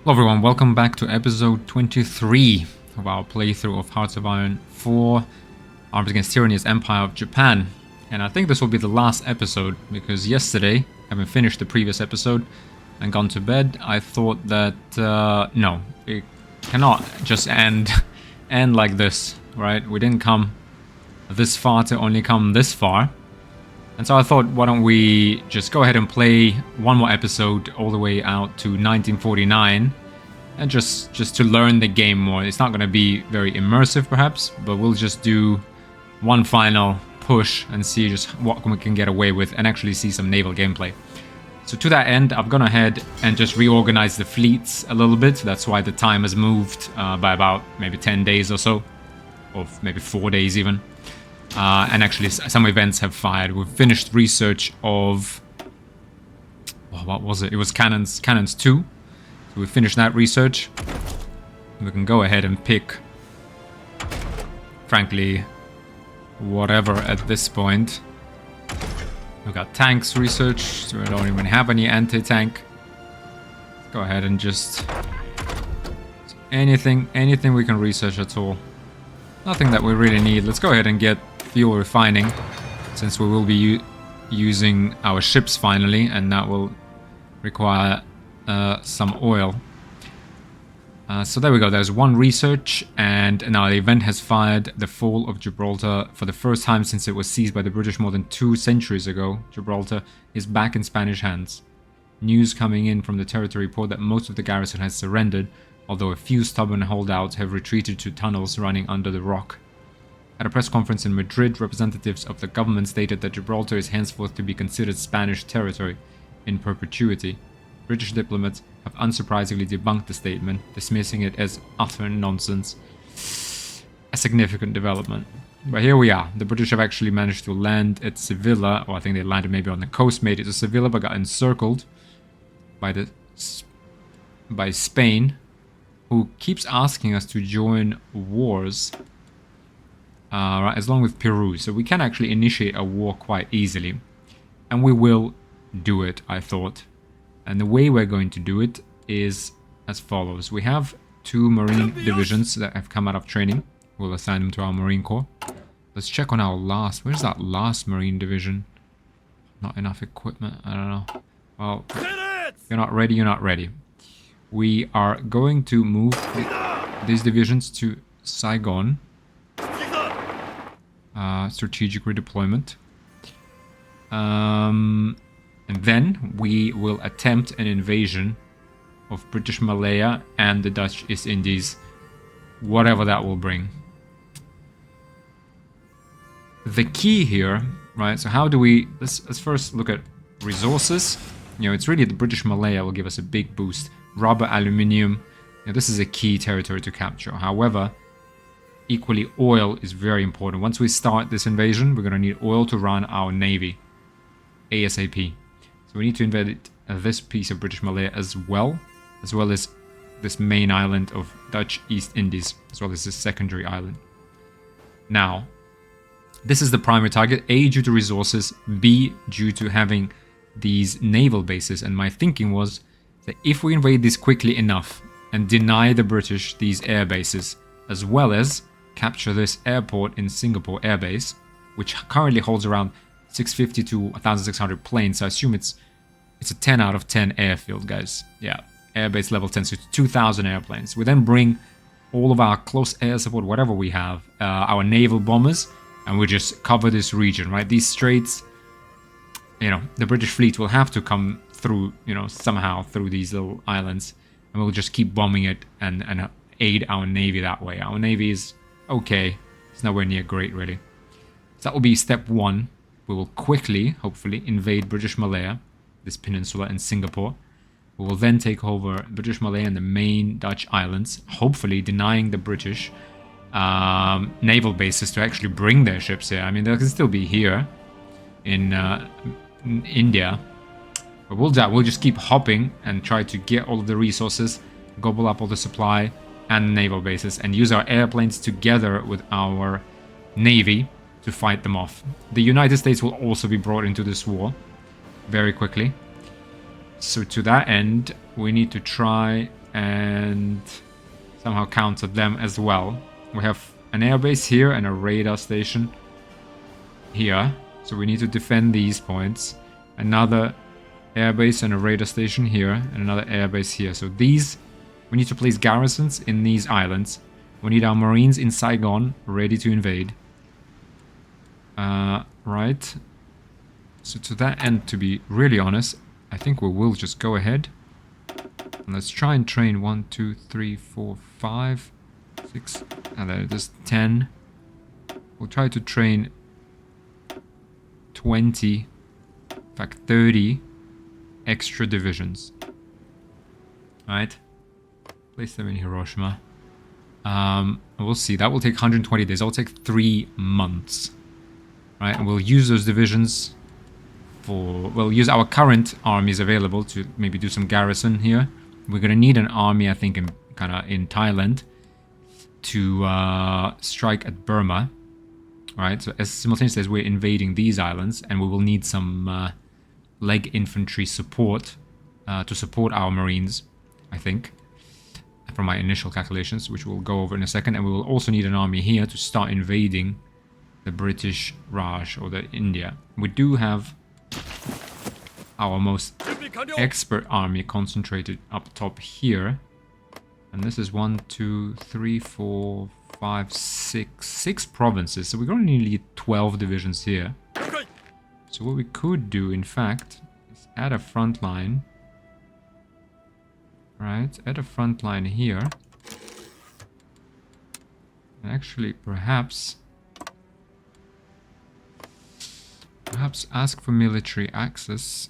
Hello everyone, welcome back to episode 23 of our playthrough of Hearts of Iron 4 Arms Against Tyranny as Empire of Japan. And I think this will be the last episode, because yesterday, having finished the previous episode and gone to bed, I thought that, no, it cannot just end like this, right? We didn't come this far to only come this far. And so I thought, why don't we just go ahead and play one more episode all the way out to 1949, and just to learn the game more. It's not going to be very immersive, perhaps, but we'll just do one final push and see just what we can get away with and actually see some naval gameplay. So to that end, I've gone ahead and just reorganized the fleets a little bit. That's why the time has moved by about maybe 10 days or so, or maybe 4 days even. And actually some events have fired. We've finished research of, well, what was it? It was Cannons 2. So we finished that research. We can go ahead and pick, frankly, whatever at this point. We've got tanks research, so we don't even have any anti-tank. Go ahead and just anything we can research at all. Nothing that we really need. Let's go ahead and get fuel refining, since we will be using our ships finally, and that will require some oil. So there we go, there's one research, and now the event has fired. The fall of Gibraltar, for the first time since it was seized by the British more than 2 centuries ago. Gibraltar is back in Spanish hands. News coming in from the territory report that most of the garrison has surrendered, although a few stubborn holdouts have retreated to tunnels running under the rock. At a press conference in Madrid, representatives of the government stated that Gibraltar is henceforth to be considered Spanish territory in perpetuity. British diplomats have unsurprisingly debunked the statement, dismissing it as utter nonsense. A significant development. But here we are. The British have actually managed to land at Sevilla, or I think they landed maybe on the coast, made it to Sevilla, but got encircled by Spain, who keeps asking us to join wars. Right, as long with Peru, so we can actually initiate a war quite easily, and we will do it, I thought. And the way we're going to do it is as follows. We have 2 marine divisions that have come out of training. We'll assign them to our Marine Corps. Let's check on our last. Where's that last marine division? Not enough equipment, I don't know. Well, you're not ready, you're not ready. We are going to move these divisions to Saigon. Strategic redeployment. And then we will attempt an invasion of British Malaya and the Dutch East Indies, whatever that will bring. The key here, right, so how do we, let's first look at resources. You know, it's really the British Malaya will give us a big boost. Rubber, aluminium, you know, this is a key territory to capture. However, equally, oil is very important. Once we start this invasion, we're going to need oil to run our navy ASAP. So we need to invade this piece of British Malaya as well as this main island of Dutch East Indies, as well as this secondary island. Now, this is the primary target, A, due to resources, B, due to having these naval bases. And my thinking was that if we invade this quickly enough and deny the British these air bases, as well as capture this airport in Singapore airbase, which currently holds around 650 to 1,600 planes. So I assume it's a 10 out of 10 airfield, guys. Yeah, airbase level 10, so it's 2,000 airplanes. We then bring all of our close air support, whatever we have, our naval bombers, and we just cover this region, right? These straits, you know, the British fleet will have to come through, you know, somehow through these little islands, and we'll just keep bombing it and aid our navy that way. Our navy is okay. It's nowhere near great, really. So that will be step 1. We will quickly, hopefully, invade British Malaya, this peninsula in Singapore. We will then take over British Malaya and the main Dutch islands, hopefully denying the British naval bases to actually bring their ships here. I mean, they can still be here in India. But we'll just keep hopping and try to get all of the resources, gobble up all the supply and naval bases, and use our airplanes together with our navy to fight them off. The United States will also be brought into this war very quickly. So to that end, we need to try and somehow counter them as well. We have an airbase here and a radar station here. So we need to defend these points. Another airbase and a radar station here, and another airbase here. So these, we need to place garrisons in these islands. We need our marines in Saigon ready to invade. Right. So to that end, to be really honest, I think we will just go ahead. And let's try and train 1, 2, 3, 4, 5, 6, and then there's 10. We'll try to train 20, in fact 30 extra divisions. Alright. Place them in Hiroshima. We'll see. That will take 120 days. That will take 3 months. Right, and we'll use those divisions for... We'll use our current armies available to maybe do some garrison here. We're going to need an army, I think, in Thailand to strike at Burma. Alright, so as simultaneously as we're invading these islands, and we will need some leg infantry support to support our marines, I think, from my initial calculations, which we'll go over in a second. And we will also need an army here to start invading the British Raj or the India. We do have our most expert army concentrated up top here. And this is 1, 2, 3, 4, 5, 6 provinces. So we're only need 12 divisions here. So what we could do, in fact, is add a front line. Right, add a front line here. And actually, perhaps ask for military access.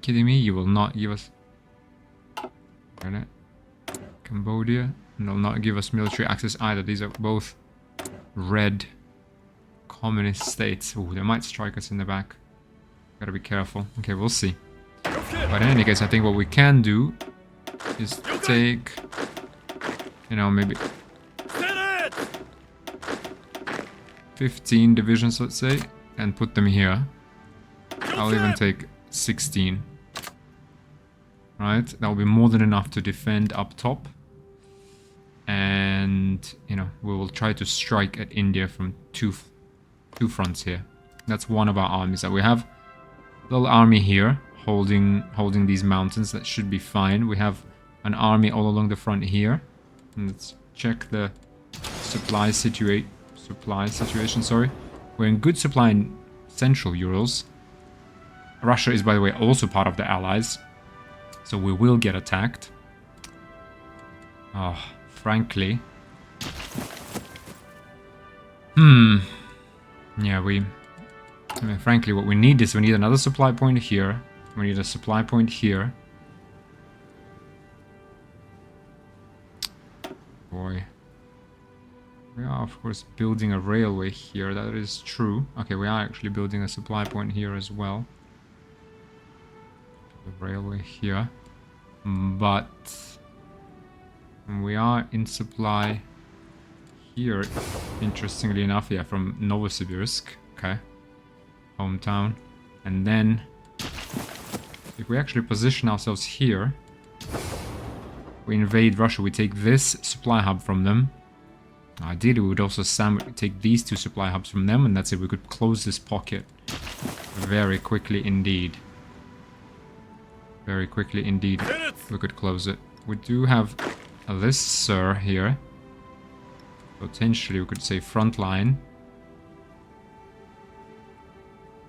Kidding me? You will not give us Cambodia, and they'll not give us military access either. These are both red communist states. Ooh, they might strike us in the back. Gotta be careful. Okay, we'll see. But in any case, I think what we can do is take, you know, maybe 15 divisions, let's say, and put them here. I'll even take 16. Right, that will be more than enough to defend up top. And, you know, we will try to strike at India from two fronts here. That's one of our armies that we have. Little army here, holding these mountains. That should be fine. We have an army all along the front here. And let's check the supply situation. Sorry, we're in good supply in Central Urals. Russia is, by the way, also part of the Allies, so we will get attacked. Oh, frankly. Yeah, I mean, frankly, what we need is we need another supply point here. We need a supply point here. Boy. We are, of course, building a railway here. That is true. Okay, we are actually building a supply point here as well. The railway here. But we are in supply here, interestingly enough, yeah, from Novosibirsk. Okay. Hometown. And then, if we actually position ourselves here, we invade Russia, we take this supply hub from them. Ideally, we would also take these 2 supply hubs from them, and that's it. We could close this pocket very quickly indeed. Very quickly indeed, we could close it. We do have this sir here. Potentially, we could say front line.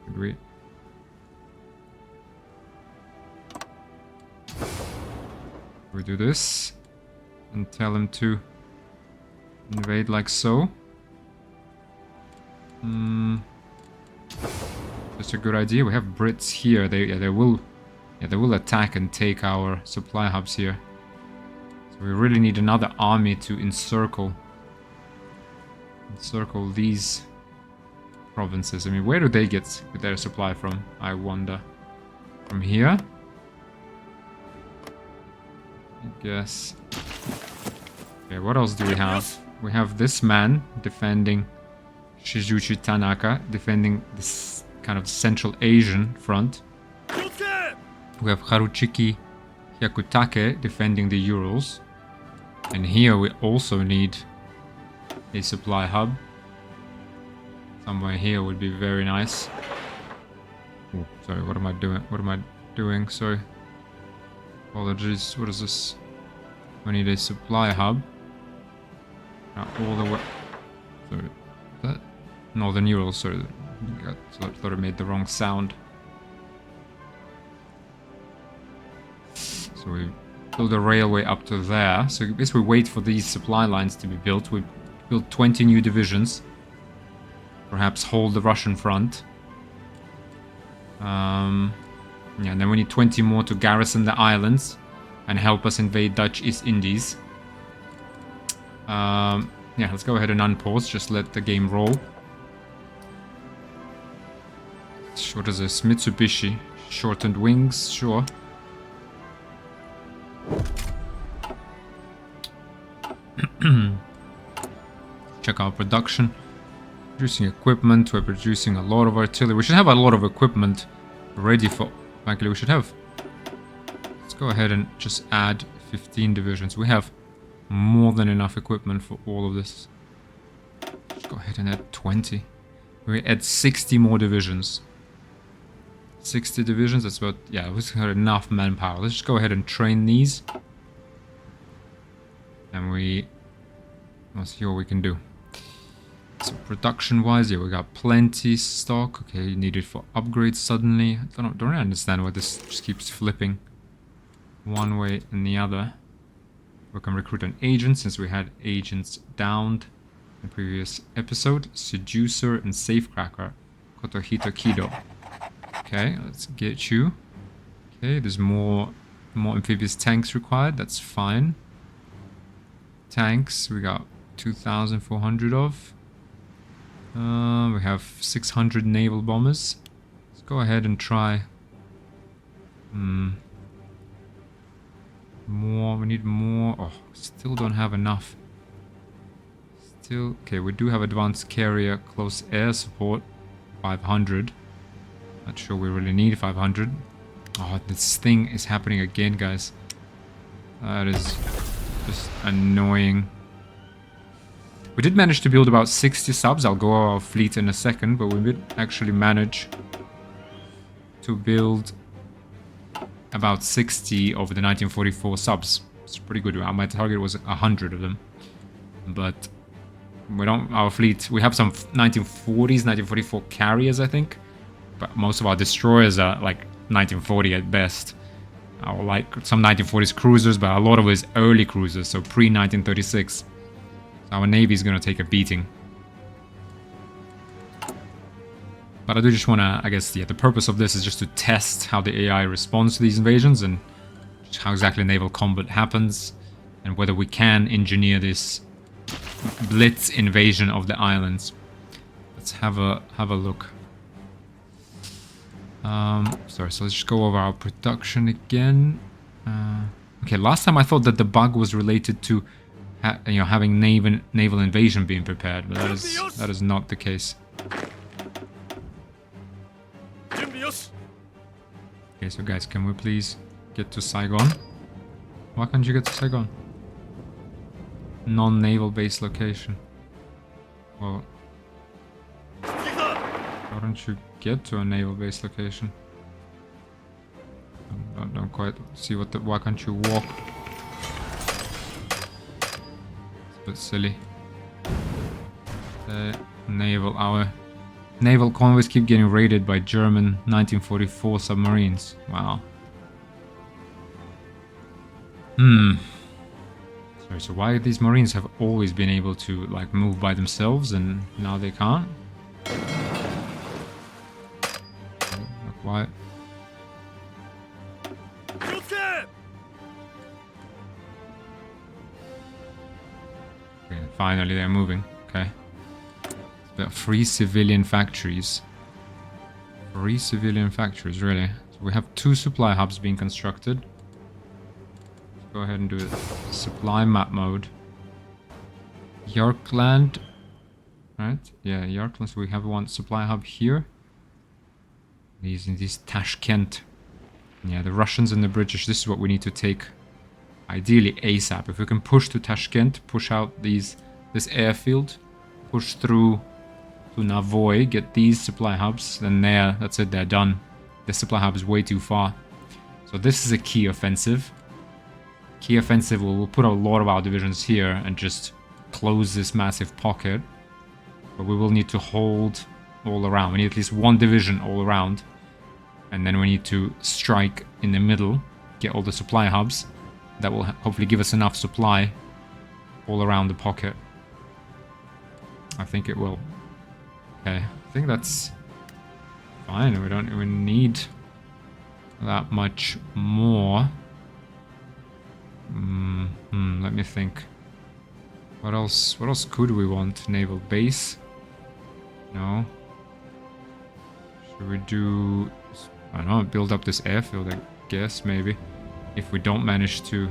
Could we do this and tell him to invade like so? Just a good idea. We have Brits here. They will attack and take our supply hubs here. So we really need another army to encircle these provinces. I mean, where do they get their supply from, I wonder? From here? I guess. Okay, what else do we have? We have this man defending Shizuchi Tanaka, defending this kind of Central Asian front. We have Haruchiki Hyakutake defending the Urals. And here we also need a supply hub. Somewhere here would be very nice. Oh, sorry, what am I doing? What am I doing? Sorry. Apologies. What is this? We need a supply hub. All the way. Sorry. That? Northern Urals. Sorry. I thought I made the wrong sound. So we build a railway up to there. So I guess we wait for these supply lines to be built. We build 20 new divisions. Perhaps hold the Russian front. Yeah, and then we need 20 more to garrison the islands and help us invade Dutch East Indies. Yeah, let's go ahead and unpause. Just let the game roll. What is this? Mitsubishi. Shortened wings, sure. Check our production. Producing equipment. We're producing a lot of artillery. We should have a lot of equipment ready for... Actually, we should have... Let's go ahead and just add 15 divisions. We have more than enough equipment for all of this. Let's go ahead and add 20. We add 60 more divisions. 60 divisions, that's about... Yeah, we've got enough manpower. Let's just go ahead and train these. And let's see what we can do. So production-wise, yeah, we got plenty stock. Okay, needed for upgrades suddenly. Don't really understand why this just keeps flipping one way and the other. We can recruit an agent since we had agents downed in the previous episode. Seducer and Safecracker. Kotohito Kido. Okay, let's get you. Okay, there's more amphibious tanks required. That's fine. Tanks, we got 2,400 of. We have 600 naval bombers. Let's go ahead and try. More. We need more. Oh, still don't have enough. Still. Okay, we do have advanced carrier close air support. 500. Not sure we really need 500. Oh, this thing is happening again, guys. That is just annoying. We did manage to build about 60 subs. I'll go over our fleet in a second, but we did actually manage to build about 60 of the 1944 subs. It's pretty good. My target was 100 of them. But we don't... Our fleet... We have some 1940s, 1944 carriers, I think. But most of our destroyers are like 1940 at best. Or like some 1940s cruisers, but a lot of it is early cruisers, so pre-1936. Our navy is going to take a beating. But I do just want to, I guess, yeah, the purpose of this is just to test how the AI responds to these invasions and how exactly naval combat happens and whether we can engineer this blitz invasion of the islands. Let's have a look. Sorry, so let's just go over our production again. Okay, last time I thought that the bug was related to having naval invasion being prepared, but that is not the case. Okay, so guys, can we please get to Saigon? Why can't you get to Saigon? Non-naval base location. Well, why don't you get to a naval base location? I don't quite see why can't you walk? It's a bit silly. Our naval convoys keep getting raided by German 1944 submarines. Wow. Sorry, so why these marines have always been able to like move by themselves and now they can't? Like, why? Okay, finally they're moving. Okay. But free civilian factories. Free civilian factories, really. So we have 2 supply hubs being constructed. Let's go ahead and do it. Supply map mode. Yorkland. Right? Yeah, Yorkland. So we have one supply hub here. These Tashkent. Yeah, the Russians and the British, this is what we need to take. Ideally ASAP. If we can push to Tashkent, push out this airfield, push through to Navoy, get these supply hubs, then that's it, they're done. The supply hub is way too far. So this is a key offensive. Key offensive, we'll put a lot of our divisions here and just close this massive pocket. But we will need to hold all around. We need at least one division all around. And then we need to strike in the middle, get all the supply hubs. That will hopefully give us enough supply all around the pocket. I think it will. Okay, I think that's fine. We don't even need that much more. Let me think. What else could we want? Naval base? No. Should we do... I don't know, build up this airfield, I guess, maybe. If we don't manage to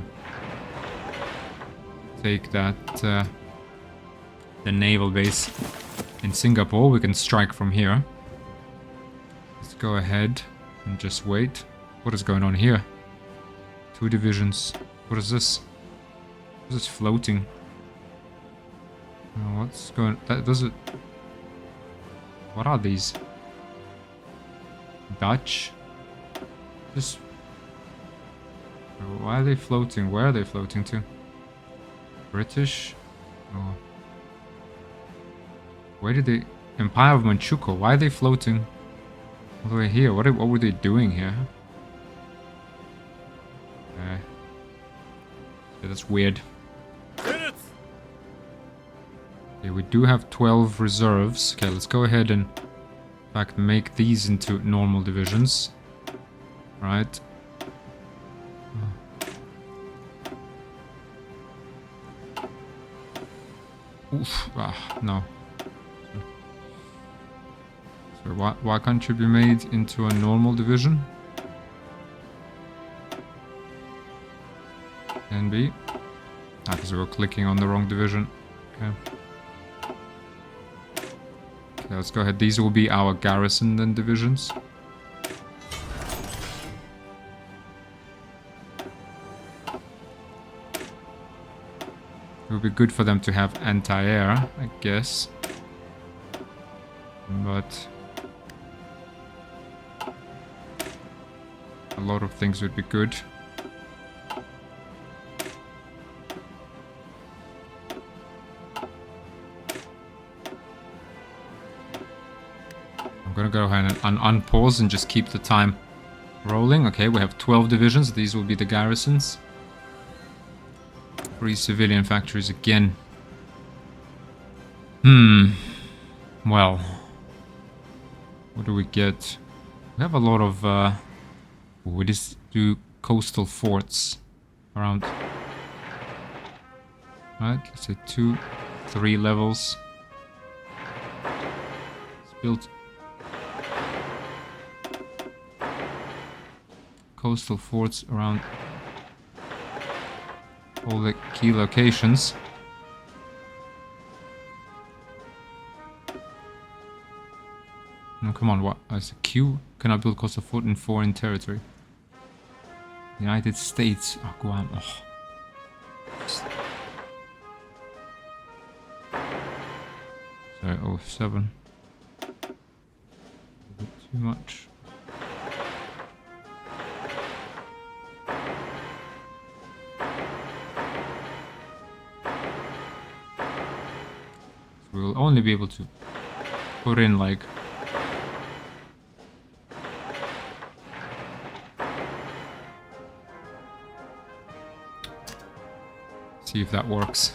take that, the naval base in Singapore, we can strike from here. Let's go ahead and just wait. What is going on here? 2 divisions. What is this? What is this floating? Oh, what's going... Does it... What are these? Dutch? Just... Why are they floating? Where are they floating to? British? Oh. Where did they... Empire of Manchukuo. Why are they floating all the way here? What were they doing here? Yeah, that's weird. Okay, we do have 12 reserves. Okay, let's go ahead and, in fact, make these into normal divisions. Right. Oof. Ah, no. So why can't you be made into a normal division? Can be. Ah, because we were clicking on the wrong division. Okay. Okay, let's go ahead. These will be our garrison then divisions. It would be good for them to have anti-air, I guess. But a lot of things would be good. I'm gonna go ahead and unpause and just keep the time rolling. Okay, we have 12 divisions. These will be the garrisons. 3 civilian factories again. Well, what do we get? We have a lot of we just do coastal forts around. Right, let's say 2, 3 levels. Let's build coastal forts around all the key locations. No, come on, what? As a Q? Can I build coastal fort in foreign territory? United States. Oh, Guam. Oh. Sorry, 07. A bit too much. We will only be able to put in like see if that works.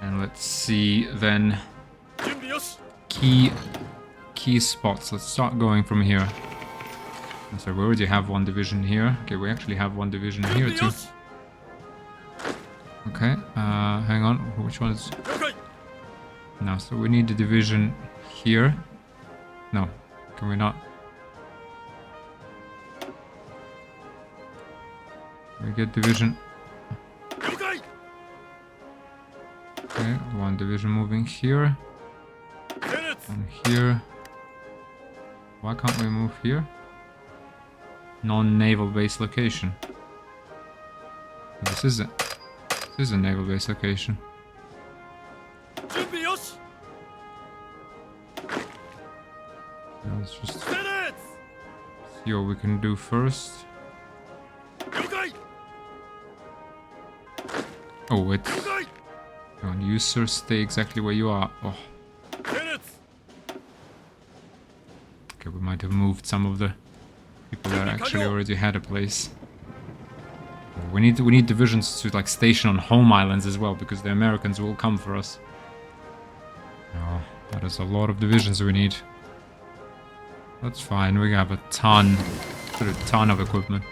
And let's see then key spots. Let's start going from here. So we already have 1 division here. Okay, we actually have 1 division here too. Okay, hang on. Which one is... No, so we need a division here. No, can we not? We get division. Okay, 1 division moving here. And here. Why can't we move here? Non-naval base location. This is a naval base location. Let's just see what we can do first. Oh wait. Come on, you sir, stay exactly where you are. Oh. Okay, we might have moved some of the people that actually already had a place. We need divisions to like station on home islands as well, because the Americans will come for us. Oh, that is a lot of divisions we need. That's fine, we have a ton of equipment.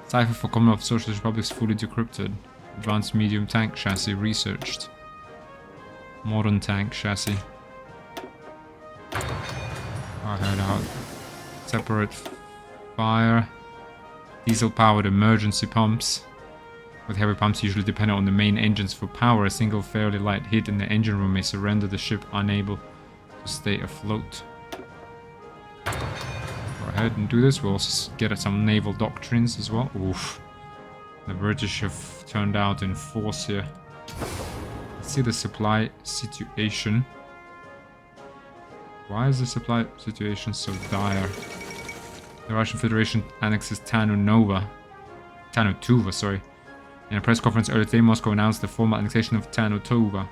Cipher for Commonwealth Socialist Republic is fully decrypted. Advanced medium tank chassis researched. Modern tank chassis. I'll head out. Separate fire. Diesel powered emergency pumps. With heavy pumps usually dependent on the main engines for power, a single fairly light hit in the engine room may surrender the ship unable to stay afloat. Go ahead and do this. We'll also get at some naval doctrines as well. Oof. The British have turned out in force here. Let's see the supply situation. Why is the supply situation so dire? The Russian Federation annexes Tuva, sorry. In a press conference earlier today, Moscow announced the formal annexation of Tuva.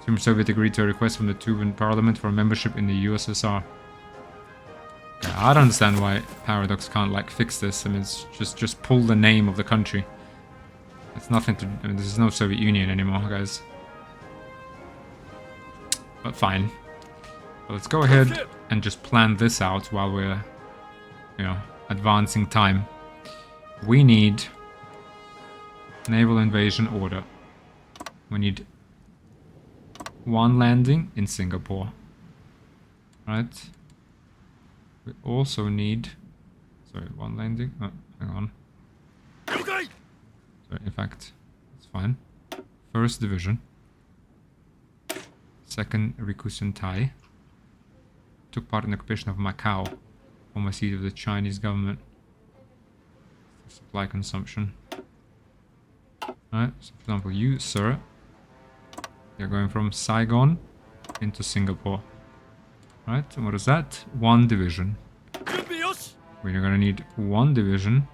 The Soviet agreed to a request from the Tuvan parliament for membership in the USSR. Okay, I don't understand why Paradox can't like fix this. I mean, it's just pull the name of the country. It's nothing to. I mean, this is no Soviet Union anymore, guys. But fine. But let's go ahead and just plan this out while we're, you know, advancing time. We need naval invasion order. We need one landing in Singapore. Right? We also need... Sorry, one landing? Oh, hang on. Sorry, in fact, it's fine. First division. Second Rikusentai. Took part in the occupation of Macau, former seat of the Chinese government. For supply consumption. Alright, so for example, you, sir, you're going from Saigon into Singapore. Right, and what is that? One division. We're gonna need one division.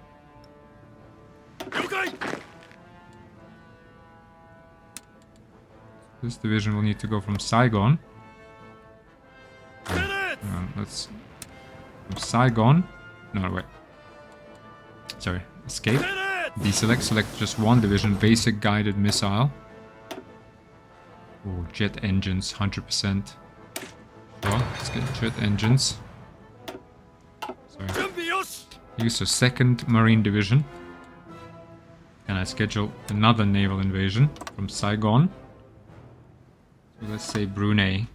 This division will need to go from Saigon. Let's... From Saigon... No, wait. Sorry. Escape. Deselect. Select just one division. Basic guided missile. Oh, jet engines. 100%. Sure, let's get jet engines. Sorry. Use a second Marine Division. And I schedule another naval invasion from Saigon. So let's say Brunei.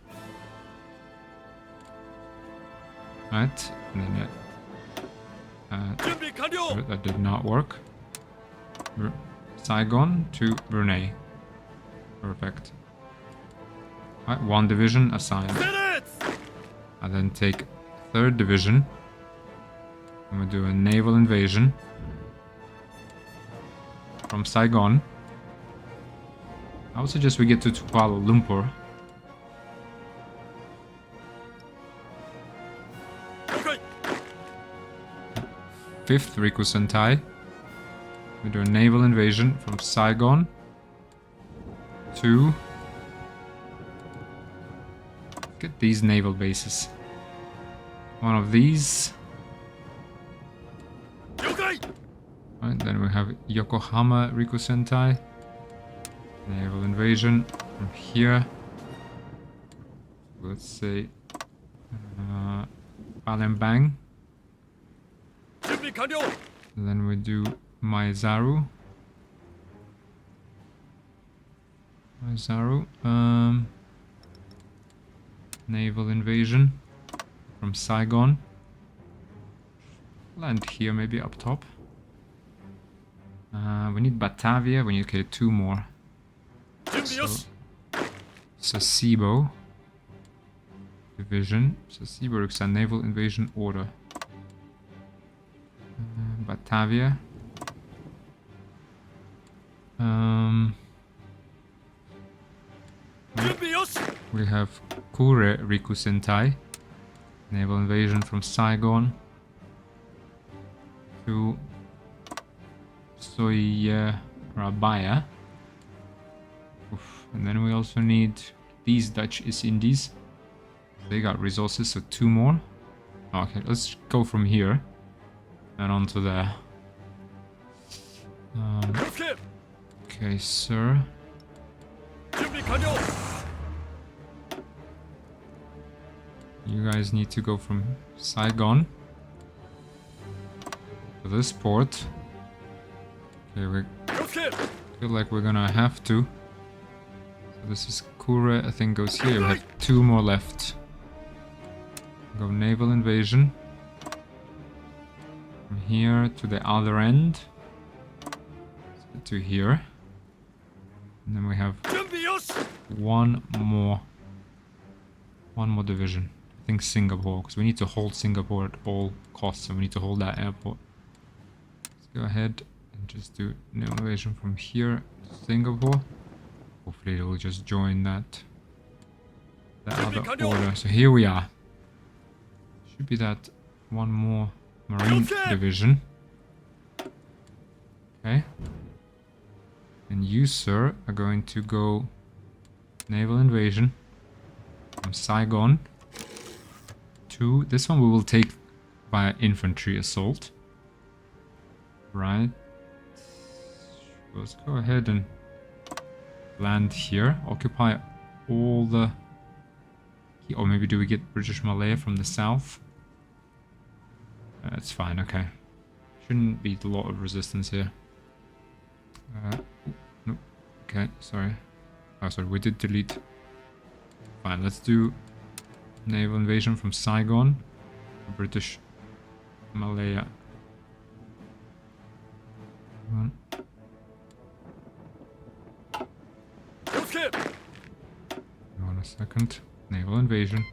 Right, and then that did not work. Saigon to Brunei. Perfect. Right, one division assigned. I then take third division. And we'll do a naval invasion from Saigon. I would suggest we get to Kuala Lumpur. 5th Rikusentai. We do a naval invasion from Saigon to... Get these naval bases. One of these. Right, then we have Yokohama Rikusentai. Naval invasion from here. Let's say Palembang. And then we do Maezaru. Naval invasion from Saigon. Land here, maybe up top. We need Batavia. We need, okay, 2 more. So, Sasebo. division. So Seaburg's naval invasion order. Batavia. We have Kure Riku Sentai. Naval invasion from Saigon to Soyarabaya. And then we also need these Dutch East Indies. They got resources, so 2 more. Okay, let's go from here and on to there. Okay, sir. You guys need to go from Saigon to this port. Okay, we feel like we're gonna have to. So this is Kure, I think goes here. We have 2 more left. Go naval invasion. From here to the other end. To here. And then we have one more division. I think Singapore, because we need to hold Singapore at all costs, so we need to hold that airport. Let's go ahead and just do naval invasion from here to Singapore. Hopefully it will just join that other order. So here we are. Should be that one more marine division. Okay. And you, sir, are going to go naval invasion from Saigon to this one. We will take by infantry assault. Right. Let's go ahead and land here. Occupy all the... Or maybe do we get British Malaya from the south? That's fine, okay. Shouldn't be a lot of resistance here. No. Okay, sorry. Oh, sorry, we did delete. Fine, let's do naval invasion from Saigon to British Malaya. Hold on a second. Naval invasion.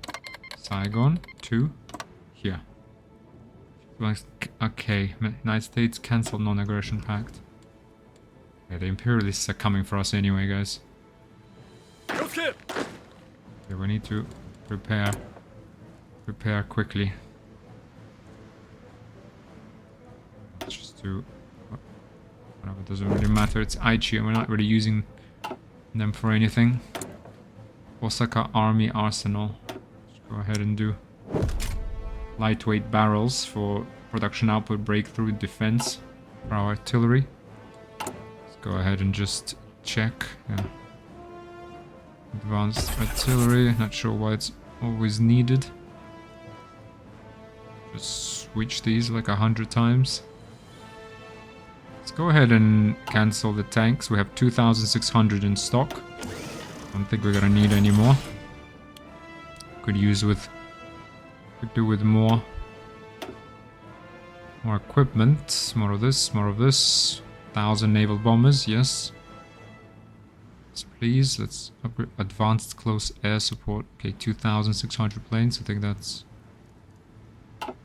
Saigon to here. Okay, United States cancel non-aggression pact. Yeah, the Imperialists are coming for us anyway, guys. Okay, we need to prepare quickly. Let's just do whatever, it doesn't really matter. It's Aichi and we're not really using them for anything. Osaka Army Arsenal. Let's go ahead and do lightweight barrels for production output, breakthrough, defense for our artillery. Let's go ahead and just check. Yeah. Advanced artillery, not sure why it's always needed. Just switch these like 100 times. Let's go ahead and cancel the tanks. We have 2,600 in stock. Don't think we're gonna need any more. Could do with more equipment, more of this. 1,000 naval bombers, yes. Please, let's upgrade advanced close air support. Okay, 2,600 planes. I think that's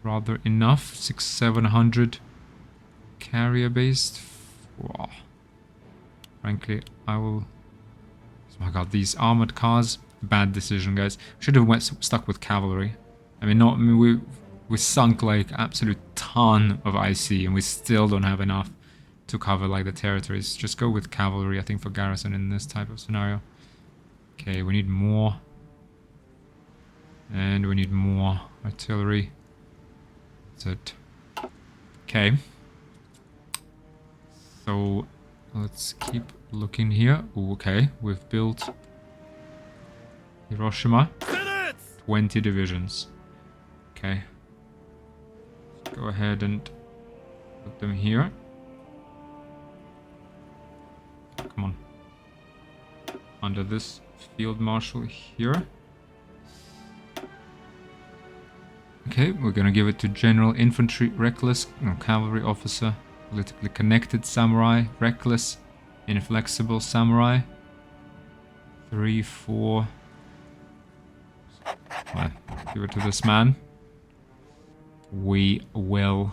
rather enough. 700 carrier based. Wow. Frankly, I will. Oh my god, these armored cars. Bad decision, guys. Should have stuck with cavalry. We sunk like absolute ton of IC, and we still don't have enough to cover like the territories. Just go with cavalry, I think, for garrison in this type of scenario. Okay, we need more. And we need more artillery. That's it. Okay. So, let's keep looking here. Ooh, okay, we've built Hiroshima. 20 divisions. Okay. Let's go ahead and put them here. Come on. Under this field marshal here. Okay, we're gonna give it to General Infantry, Reckless, no, Cavalry Officer, Politically Connected Samurai, Reckless, Inflexible Samurai. 3, 4. 5. Give it to this man. We will...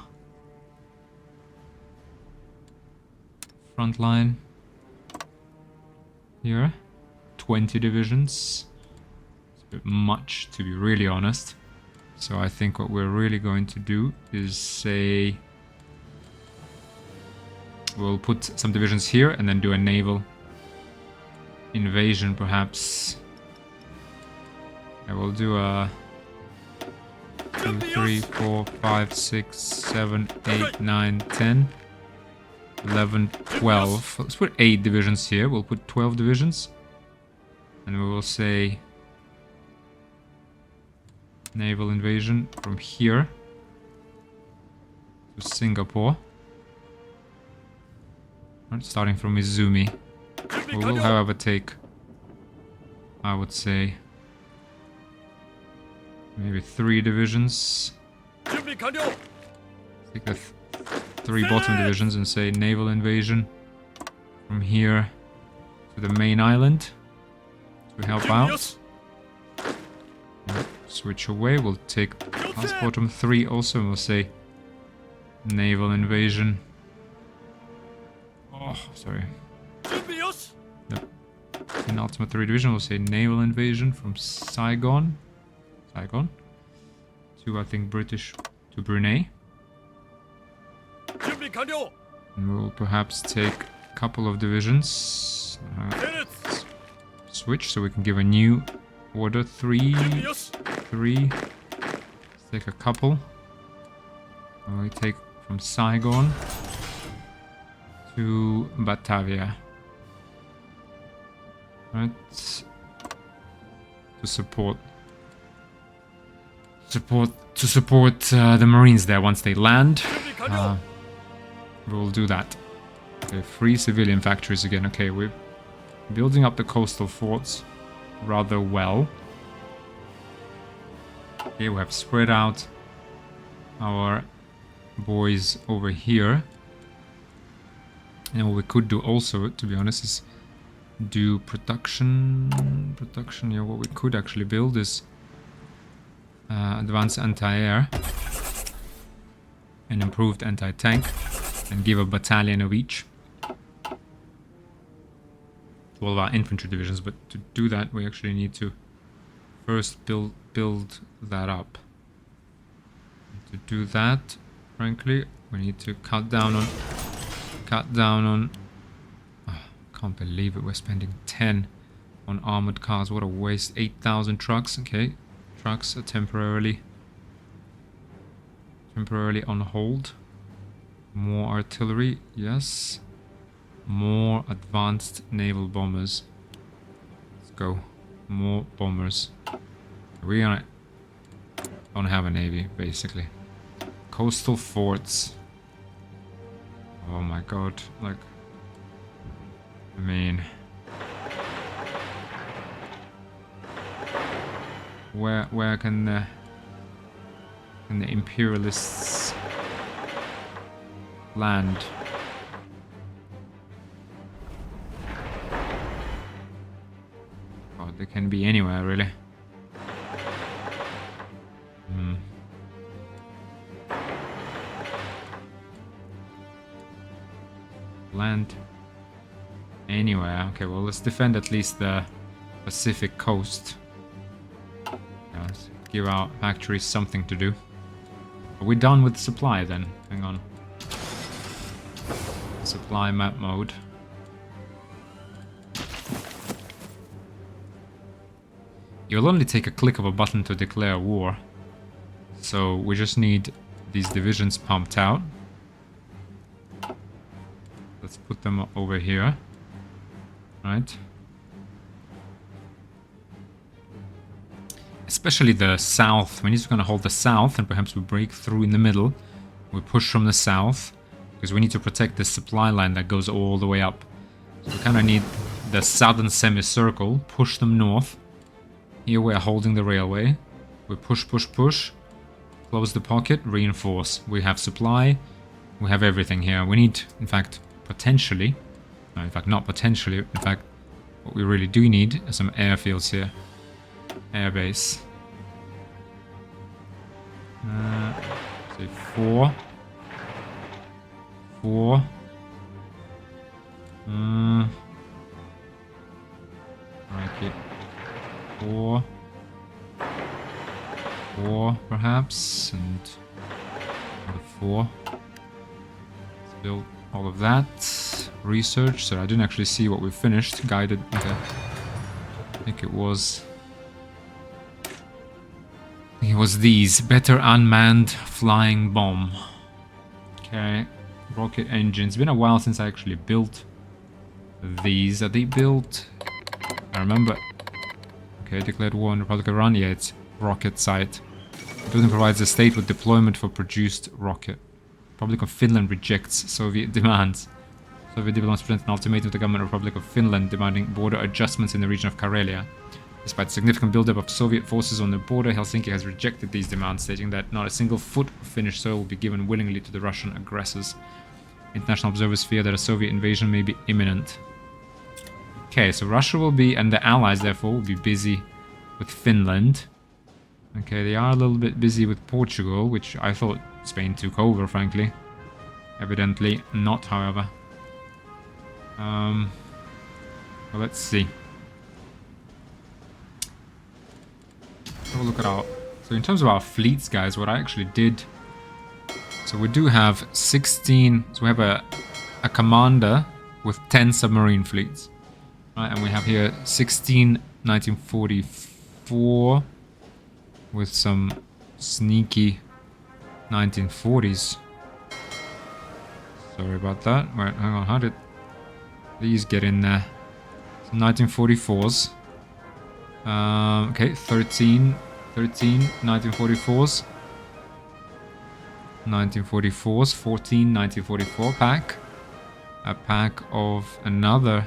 Front line. Here. 20 divisions. It's a bit much, to be really honest. So I think what we're really going to do is say... We'll put some divisions here and then do a naval invasion, perhaps. I will do a 2, 3, 4, 5, 6, 7, 8, 9, 10, 11, 12. Let's put 8 divisions here. We'll put 12 divisions. And we will say naval invasion from here to Singapore. Starting from Izumi. We will, however, take, I would say, maybe 3 divisions. Take the 3 bottom divisions and say naval invasion from here to the main island to help out. Switch away. We'll take last bottom 3 also, and we'll say naval invasion. Oh, sorry. Yep. In Ultimate 3 Division, we'll say naval invasion from Saigon. To, I think, British to Brunei. And we'll perhaps take a couple of divisions. Switch, so we can give a new order. 3. Let's take a couple. And we take from Saigon to Batavia. Right. To support the Marines there once they land. We'll do that. Okay, 3 civilian factories again. Okay, we're building up the coastal forts rather well. Okay, we have spread out our boys over here. And what we could do also, to be honest, is do production. Yeah, what we could actually build is advanced anti-air and improved anti-tank, and give a battalion of each to all of our infantry divisions. But to do that, we actually need to first build that up. And to do that, frankly, we need to cut down on. Oh, can't believe it. We're spending 10 on armored cars. What a waste. 8,000 trucks. Okay, trucks are temporarily on hold. More artillery, yes. More advanced naval bombers. Let's go. More bombers. We don't have a navy, basically. Coastal forts. Oh my god, like, I mean, where can the imperialists land? God, they can be anywhere, really. Land anywhere. Okay, well, let's defend at least the Pacific coast. Let's give our factories something to do. Are we done with supply then? Hang on. Supply map mode. You'll only take a click of a button to declare war. So we just need these divisions pumped out. Let's put them over here. Right. Especially the south. We need to kind of hold the south, and perhaps we break through in the middle. We push from the south, because we need to protect the supply line that goes all the way up. So we kind of need the southern semicircle. Push them north. Here we're holding the railway. We push, push, push. Close the pocket, reinforce. We have supply. We have everything here. We need, in fact, potentially, no, in fact, not potentially, in fact, what we really do need are some airfields here. Airbase. Say 4. 4. Okay. 4. 4 perhaps, and another 4. Let's build all of that. Research, so I didn't actually see what we finished. Guided, okay. I think it was these. Better unmanned flying bomb. Okay. Rocket engines. It's been a while since I actually built these. Are they built? I remember. Okay, declared war on Republic of Iran. Yeah, it's rocket site. Building provides the state with deployment for produced rocket. Republic of Finland rejects Soviet demands. Soviet diplomats present an ultimatum to the government of Republic of Finland demanding border adjustments in the region of Karelia. Despite significant buildup of Soviet forces on the border, Helsinki has rejected these demands, stating that not a single foot of Finnish soil will be given willingly to the Russian aggressors. International observers fear that a Soviet invasion may be imminent. Okay, so Russia will be, and the allies therefore, will be busy with Finland. Okay, they are a little bit busy with Portugal, which I thought Spain took over, frankly. Evidently not, however. Well, let's see. Have a look at our... So in terms of our fleets, guys, what I actually did... So we do have 16... So we have a commander with 10 submarine fleets. Right, and we have here 16 1944 with some sneaky 1940s. Sorry about that. Wait, hang on. How did these get in there? Some 1944s. Okay, 13 1944s. 1944s, 14 1944 pack. A pack of another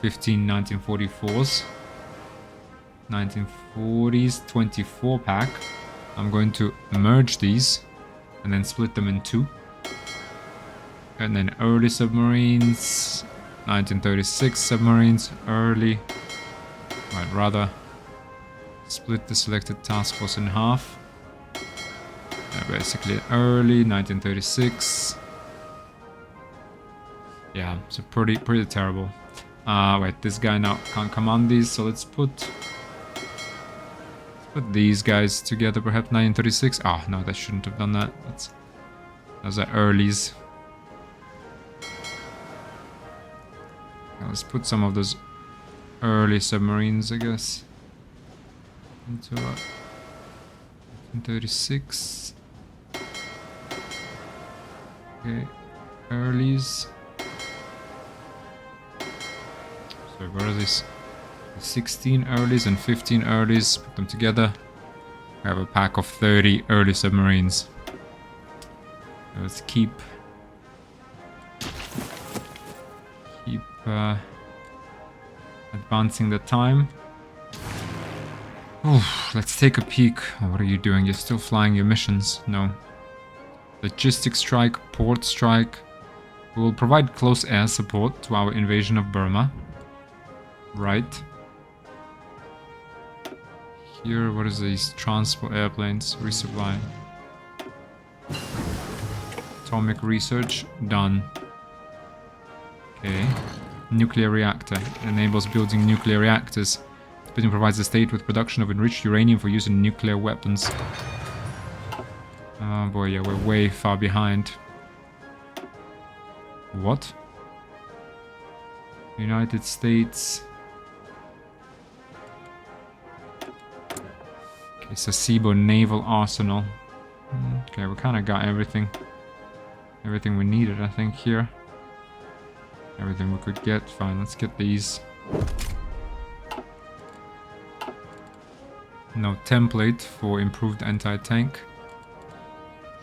15 1944s. 1940s, 24 pack. I'm going to merge these and then split them in two. And then early submarines, 1936 submarines, early. I'd rather split the selected task force in half. Basically early 1936. Yeah, so pretty terrible. Wait, this guy now can't command these, so let's put these guys together, perhaps 1936. Ah, no, that shouldn't have done that. Those are earlies. Now let's put some of those early submarines, I guess, into 1936. Okay, earlies. So where are these? 16 earlies and 15 earlies. Put them together. We have a pack of 30 early submarines. So let's keep advancing the time. Oof, let's take a peek. Oh, what are you doing? You're still flying your missions. No. Logistic strike, port strike. We will provide close air support to our invasion of Burma. Right. Here, what is these? Transport airplanes, resupply. Atomic research, done. Okay. Nuclear reactor. Enables building nuclear reactors. This building provides the state with production of enriched uranium for use in nuclear weapons. Oh boy, yeah, we're way far behind. What? United States. Okay, Sasebo Naval Arsenal. Okay, we kind of got everything we needed, I think, here. Everything we could get. Fine, let's get these. No template for improved anti-tank.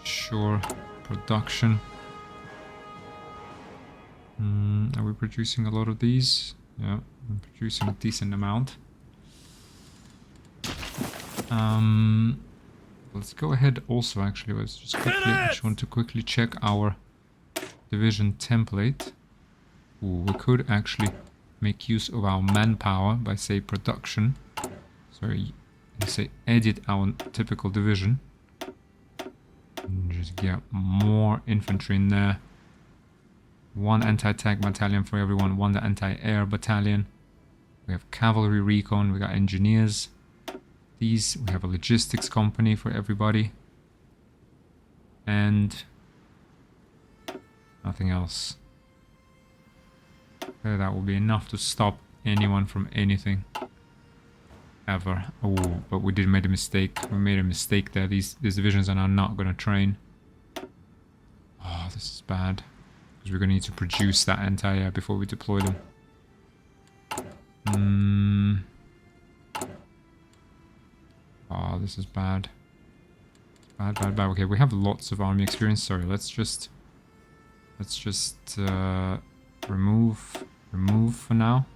Sure. Production. Are we producing a lot of these? Yeah, I'm producing a decent amount. Let's go ahead also, actually, let's just quickly, I just want to quickly check our division template. Ooh, we could actually make use of our manpower by, say, production. Sorry, say edit our typical division. And just get more infantry in there. One anti-tank battalion for everyone, one anti-air battalion. We have cavalry recon, we got engineers. These, we have a logistics company for everybody. And nothing else. Okay, that will be enough to stop anyone from anything. Ever. Oh, but we did make a mistake. We made a mistake there. These divisions are now not going to train. Oh, this is bad. Because we're going to need to produce that anti-air before we deploy them. Oh, this is bad. Bad, bad, bad. Okay, we have lots of army experience. Sorry, let's just remove for now.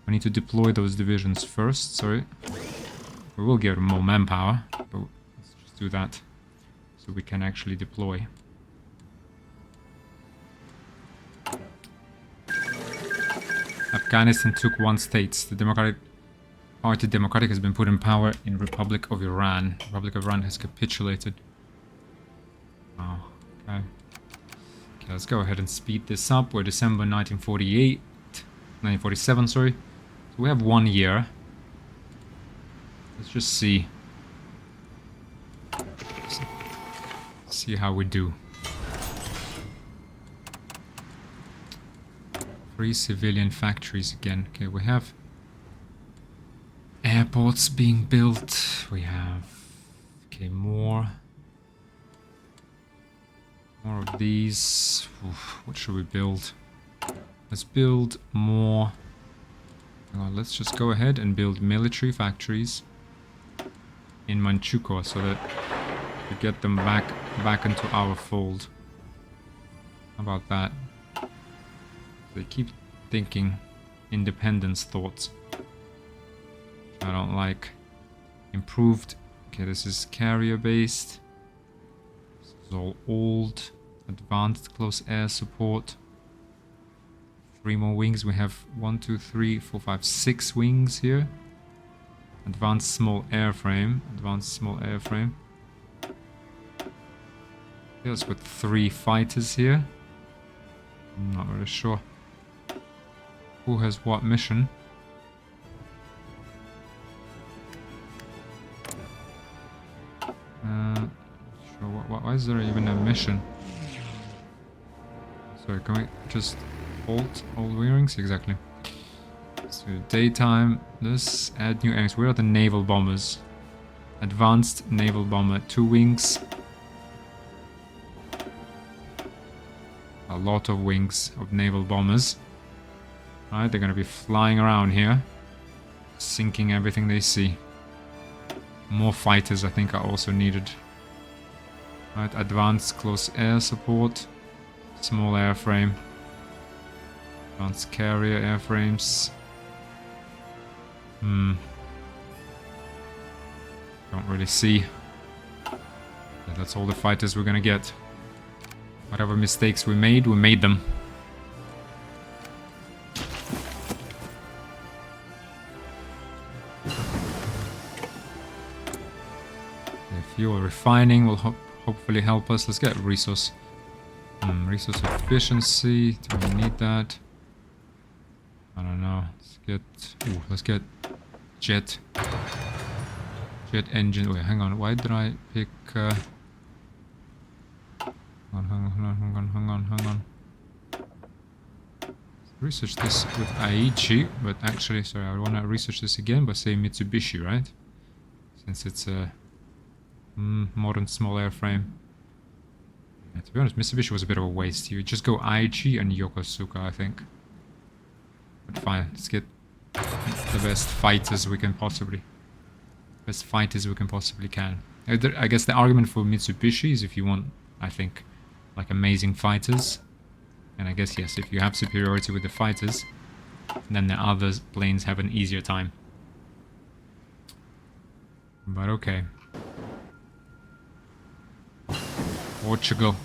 I need to deploy those divisions first. Sorry. We will get more manpower, but let's just do that so we can actually deploy. Afghanistan took 1 state. The Democratic Party Democratic has been put in power in Republic of Iran. Republic of Iran has capitulated. Oh, okay. Okay, let's go ahead and speed this up. We're December 1947, sorry. So we have 1 year. Let's just see. See how we do. 3 civilian factories again. Okay, we have airports being built. We have, okay, more of these. Oof, what should we build? Let's build more. Let's just go ahead and build military factories in Manchukuo so that we get them back into our fold. How about that? They keep thinking independence thoughts. I don't like. Improved. Okay, this is carrier based. This is all old. Advanced close air support. 3 more wings. We have 1, 2, 3, 4, 5, 6 wings here. Advanced small airframe. Advanced small airframe. Okay, let's put 3 fighters here. I'm not really sure who has what mission. Sure. Why is there even a mission? Sorry, can we just halt all wings? Exactly. So daytime. This add new enemies. Where are the naval bombers? Advanced naval bomber, 2 wings. A lot of wings of naval bombers. Alright, they're gonna be flying around here, sinking everything they see. More fighters, I think, are also needed. Alright, advanced close air support. Small airframe. Advanced carrier airframes. Don't really see. Yeah, that's all the fighters we're gonna get. Whatever mistakes we made them. Fuel refining will hopefully help us. Let's get resource. Resource efficiency. Do we need that? I don't know. Let's get jet engine. Wait, hang on. Why did I pick? Hang on. Research this with Aichi, but actually, sorry, I want to research this again by saying Mitsubishi, right? Since it's a modern small airframe. Yeah, to be honest, Mitsubishi was a bit of a waste. You just go Aichi and Yokosuka, I think. But fine, let's get the best fighters we can possibly. Can. I guess the argument for Mitsubishi is if you want, I think, like amazing fighters. And I guess, yes, if you have superiority with the fighters, then the other planes have an easier time. But okay. Portugal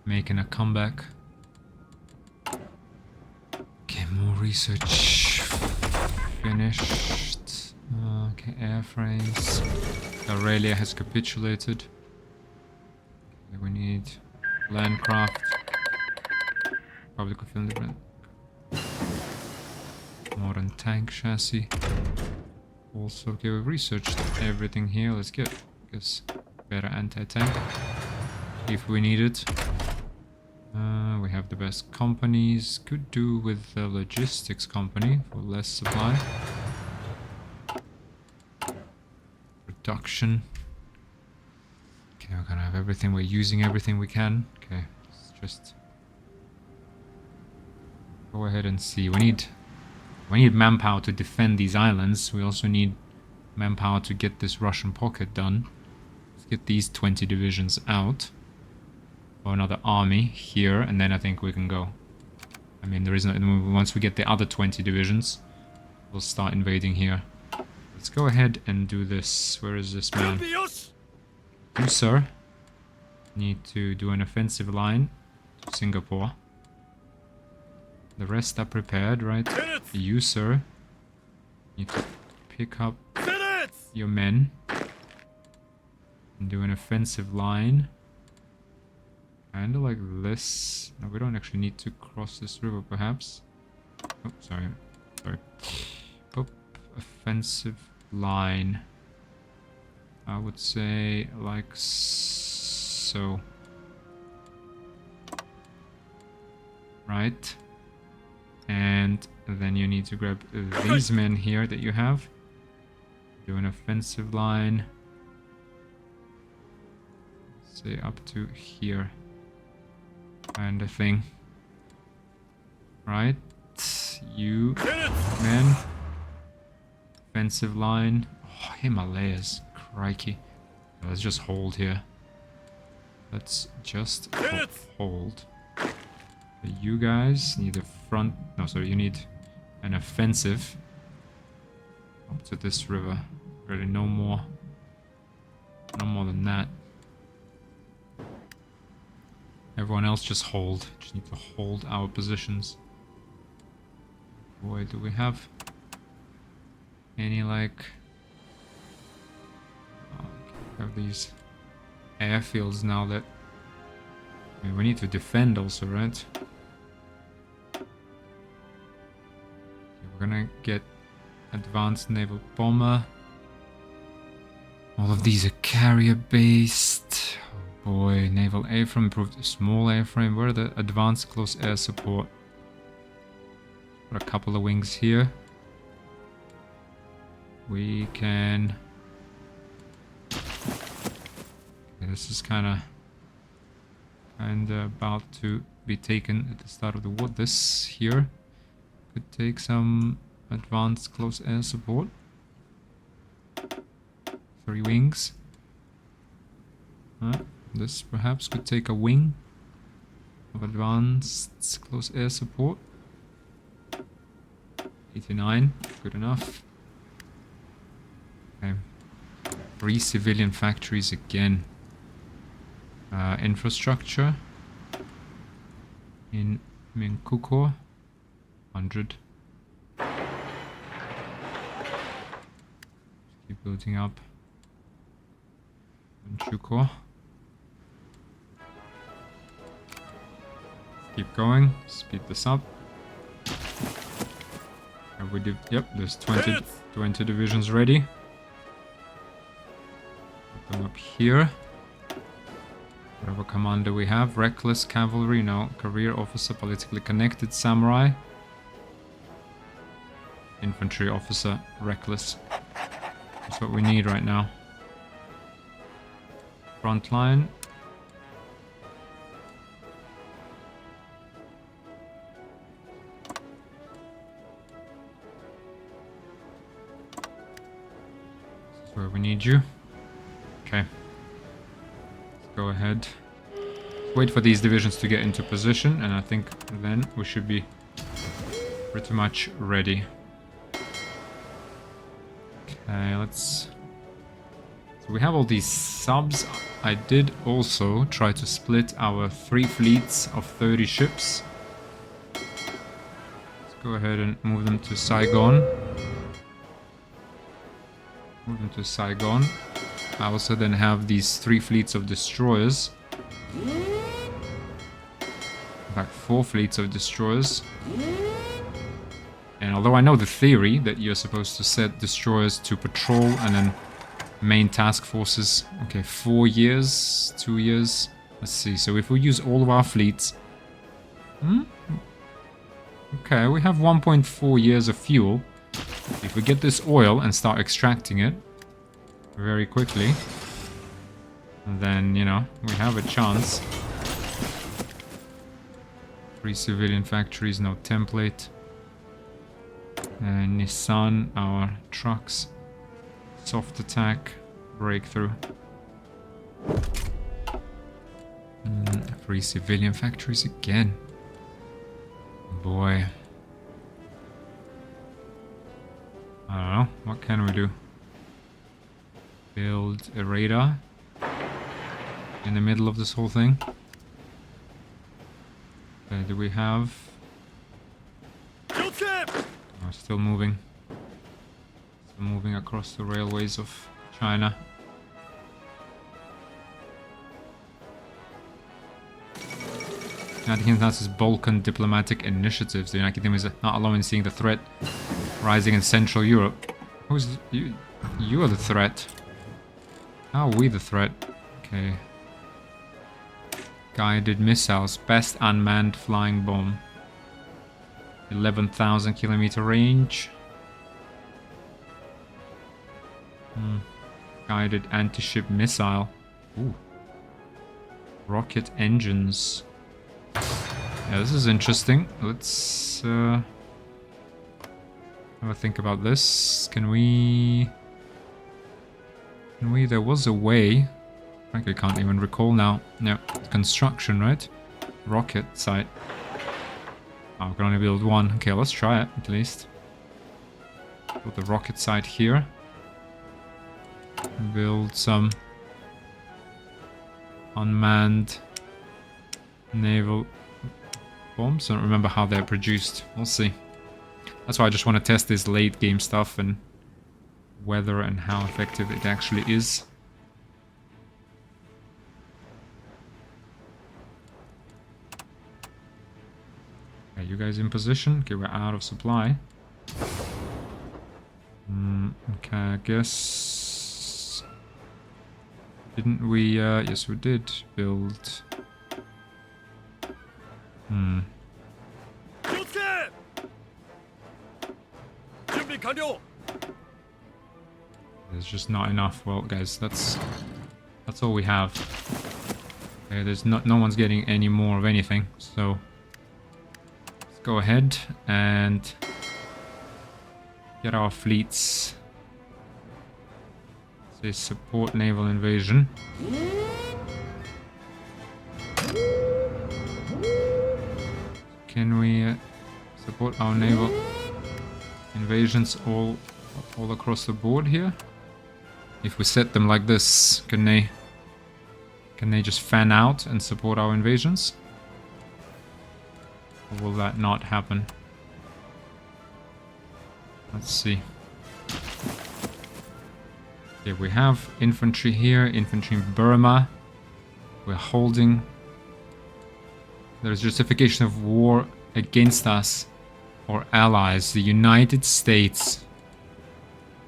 making a comeback. Okay, more research finished. Okay, airframes. Aurelia has capitulated. Okay, we need landcraft. Probably could feel different. Modern tank chassis. Also, okay, we've researched everything here. Let's get, I guess, better anti-tank if we need it. We have the best companies. Could do with the logistics company for less supply. Production. Okay, we're gonna have everything. We're using everything we can. Okay, let's just go ahead and see. We need manpower to defend these islands. We also need manpower to get this Russian pocket done. Let's get these 20 divisions out. Or another army here, and then I think we can go. I mean, there is no... Once we get the other 20 divisions, we'll start invading here. Let's go ahead and do this. Where is this man? You, sir, need to do an offensive line to Singapore. The rest are prepared, right? You, sir, need to pick up your men and do an offensive line. Kinda like this. No, we don't actually need to cross this river, perhaps. Oh, sorry. Sorry. Oh, offensive line. I would say like so. Right. And then you need to grab these men here that you have. Do an offensive line. Say up to here. Kind of thing. Right. You men. Offensive line. Oh, Himalayas. Crikey. Let's just hold here. Let's just hold. You guys need a front... No, sorry, you need an offensive up to this river. Really, no more. No more than that. Everyone else just hold. Just need to hold our positions. Boy, do we have any, like... we have these airfields now that... I mean, we need to defend also, right? Okay, we're gonna get advanced naval bomber. All of these are carrier-based. Oh boy, naval airframe, improved small airframe. Where are the advanced close air support? Got a couple of wings here. We can... Okay, this is kinda about to be taken at the start of the war. This here could take some advanced close air support. 3 wings. This perhaps could take a wing of advanced close air support. 89, good enough. Okay. 3 civilian factories again. Infrastructure in Minkuko, 100. Keep building up. Manchukuo. Keep going. Speed this up. Have we yep, there's 20 divisions ready. Put them up here. Whatever commander we have. Reckless cavalry, no. Career officer, politically connected samurai. Infantry officer, reckless. That's what we need right now. Front line. This is where we need you. Okay. Go ahead. Wait for these divisions to get into position, and I think then we should be pretty much ready. Okay, let's... So we have all these subs. I did also try to split our 3 fleets of 30 ships. Let's go ahead and move them to Saigon. Move them to Saigon. I also then have these 3 fleets of destroyers In fact, 4 fleets of destroyers. And although I know the theory that you're supposed to set destroyers to patrol and then main task forces. Okay, 4 years, 2 years. Let's see, so if we use all of our fleets... Okay, we have 1.4 years of fuel. If we get this oil and start extracting it very quickly, then, you know, we have a chance. 3 civilian factories, no template. Nissan, our trucks. Soft attack, breakthrough. 3 civilian factories again. Boy. I don't know, what can we do? Build a radar in the middle of this whole thing. Okay, do we have... Oh, still moving. Still moving across the railways of China. United Kingdom has its Balkan diplomatic initiatives. The United Kingdom is not alone in seeing the threat rising in Central Europe. Who's you? You are the threat. How are we the threat? Okay. Guided missiles. Best unmanned flying bomb. 11,000 kilometer range. Guided anti-ship missile. Ooh. Rocket engines. Yeah, this is interesting. Let's have a think about this. Can we... There was a way. I can't even recall now. No, construction, right? Rocket site. Oh, we can only build one. Okay, let's try it, at least. Put the rocket site here. Build some unmanned naval bombs. I don't remember how they're produced. We'll see. That's why I just want to test this late game stuff and whether and how effective it actually is. Okay, you guys in position? Okay, we're out of supply. Okay, I guess... Didn't we... yes, we did build... There's just not enough. Well, guys, that's all we have. Okay, there's no one's getting any more of anything, so let's go ahead and get our fleets. Say support naval invasion. Can we support our naval invasions all across the board here? If we set them like this, can they just fan out and support our invasions? Or will that not happen? Let's see. Okay, we have infantry here, infantry in Burma. We're holding. There's justification of war against us or allies. The United States.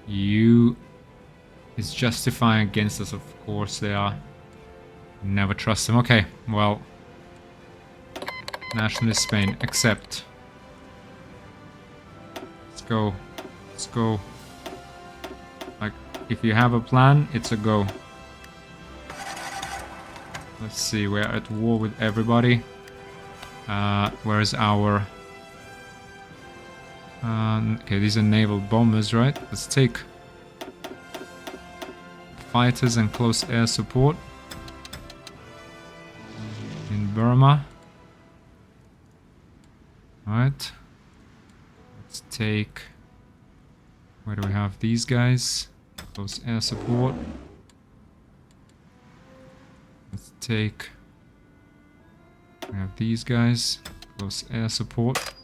You is justifying against us, of course they are. Never trust them. Okay, well. Nationalist Spain, accept. Let's go. Let's go. Like, if you have a plan, it's a go. Let's see, we're at war with everybody. Where's our... okay, these are naval bombers, right? Let's take fighters and close air support in Burma. Alright. Let's take... Where do we have these guys? Close air support. Let's take... We have these guys. Close air support.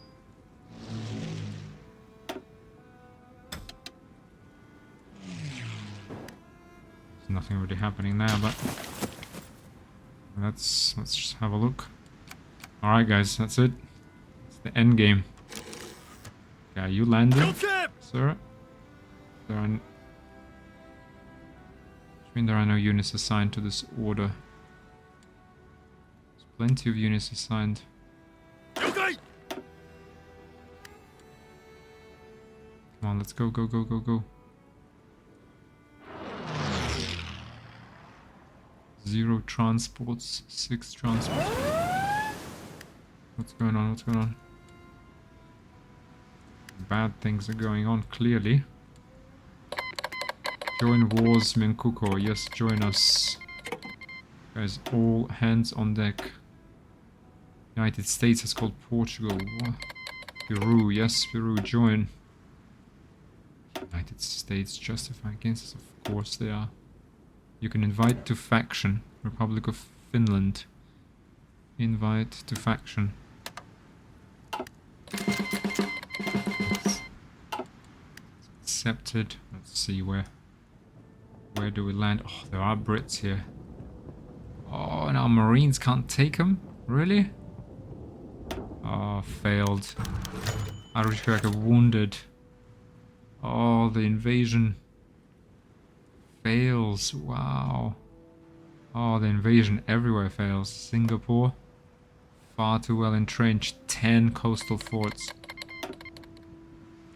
There's nothing really happening there, but... Let's just have a look. Alright guys, that's it. It's the end game. Yeah, you landed, sir. There are... I mean, there are no units assigned to this order. There's plenty of units assigned. Come on, let's go, go, go, go, go. 0 transports, 6 transports. What's going on? What's going on? Bad things are going on, clearly. Join wars, Menkuko. Yes, join us. Guys, all hands on deck. United States has called Portugal. Peru, yes, Peru, join. United States justify against us, of course they are. You can invite to faction. Republic of Finland. Invite to faction. Accepted. Let's see where do we land? Oh, there are Brits here. Oh, and our Marines can't take them? Really? Oh, failed. Arishkraka wounded. Oh, the invasion fails. Wow. Oh, the invasion everywhere fails. Singapore, far too well entrenched. 10 coastal forts.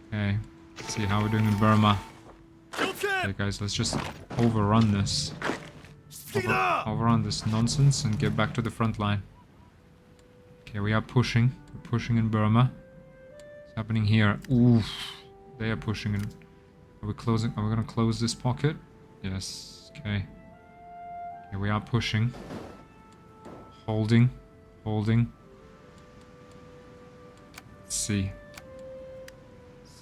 Okay, let's see how we're doing in Burma. Okay, guys, let's just overrun this. Overrun this nonsense and get back to the front line. Okay, we are pushing. We're pushing in Burma. What's happening here? Oof. They are pushing in. Are we closing? Are we gonna close this pocket? Yes. Okay. Okay, we are pushing. Holding. Holding. Let's see.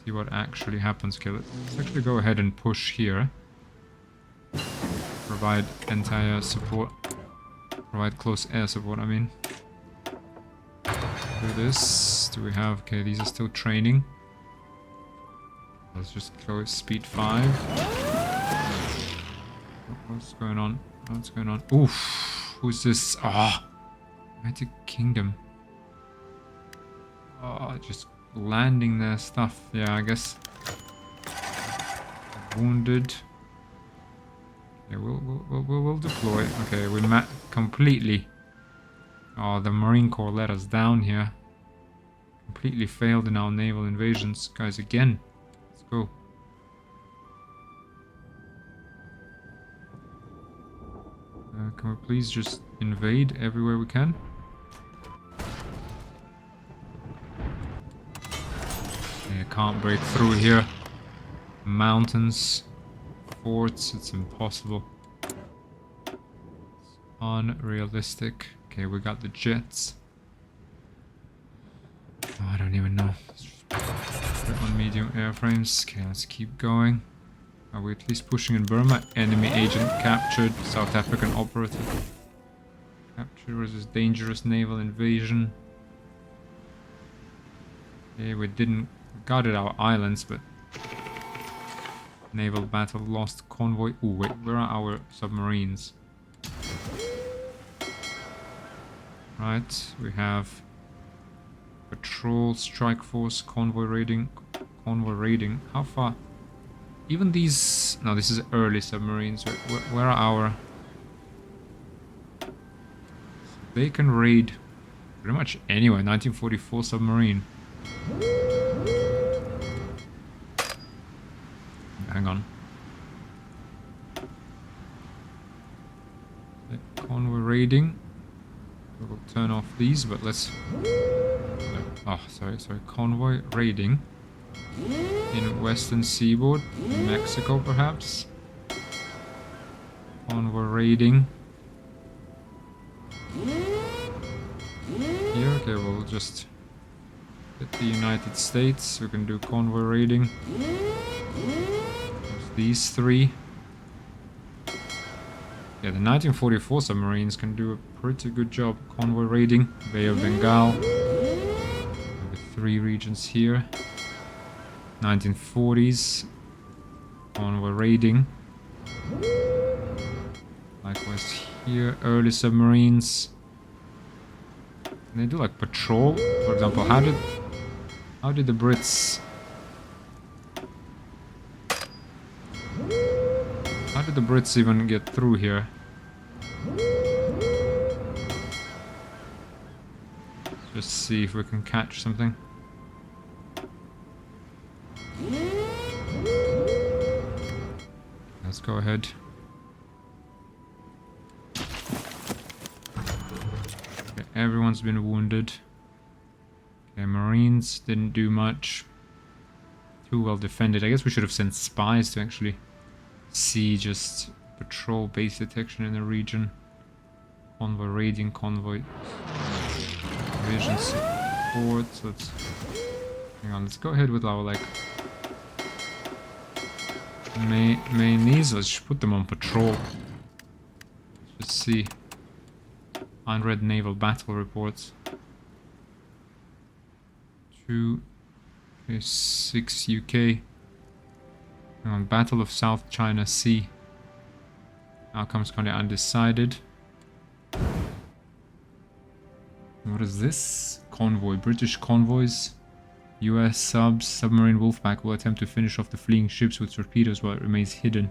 See what actually happens. Okay, let's actually go ahead and push here. Provide entire support. Provide close air support, I mean. Do this. Do we have... Okay, these are still training. Let's just go with speed 5. What's going on? What's going on? Oof! Who's this? Ah! Oh, United Kingdom. Oh, just landing their stuff. Yeah, I guess. Wounded. Okay, we'll deploy. Okay, we completely. Oh, the Marine Corps let us down here. Completely failed in our naval invasions, guys. Again, let's go. Can we please just invade everywhere we can? Okay, I can't break through here. Mountains, forts, it's impossible. It's unrealistic. Okay, we got the jets. Oh, I don't even know. Put it on medium airframes. Okay, let's keep going. Are we at least pushing in Burma? Enemy agent captured. South African operative captured. Versus dangerous naval invasion. Okay, we guarded our islands, but naval battle lost. Convoy. Ooh, wait, where are our submarines? Right, we have patrol, strike force, convoy raiding. Convoy raiding. How far? Even these... No, this is early submarines. Where are our... They can raid pretty much anywhere. 1944 submarine. Hang on. Okay, convoy raiding. We'll turn off these, but let's... Oh, sorry. Convoy raiding. In western seaboard, Mexico perhaps. Convoy raiding. Here, okay, we'll just get the United States. We can do convoy raiding. There's these 3. Yeah, the 1944 submarines can do a pretty good job. Convoy raiding. Bay of Bengal. The 3 regions here. 1940s. Convoy raiding. Likewise Here, early submarines. Can they do like patrol? For example, how did the Brits... How did the Brits even get through here? Just see if we can catch something. Let's go ahead. Okay, everyone's been wounded. Okay, Marines didn't do much. Too well defended. I guess we should have sent spies to actually see, just patrol base detection in the region. Convoy raiding, convoy vision support. So let's hang on. Let's go ahead with our like main these. Let's just put them on patrol. Let's just see. Unread naval battle reports. 2, okay, 6 UK. Hang on, Battle of South China Sea. Outcomes currently undecided. What is this? Convoy. British convoys. US subs. Submarine Wolfpack will attempt to finish off the fleeing ships with torpedoes while it remains hidden.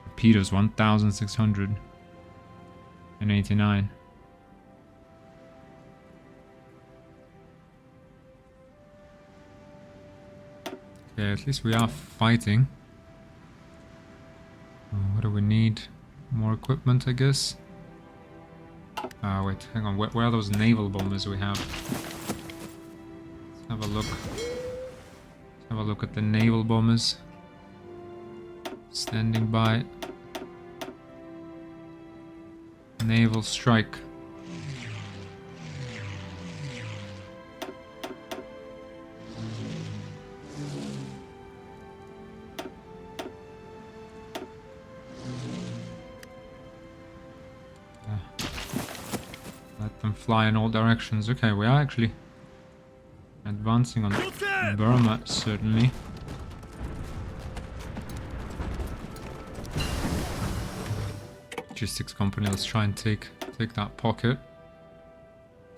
Torpedoes 1,689. Okay, at least we are fighting. What do we need? More equipment, I guess. Wait, hang on. Where are those naval bombers we have? Let's have a look. Let's have a look at the naval bombers. Standing by. Naval strike. Let them fly in all directions. Okay, we are actually advancing on Burma, certainly. Logistics company, let's try and take that pocket.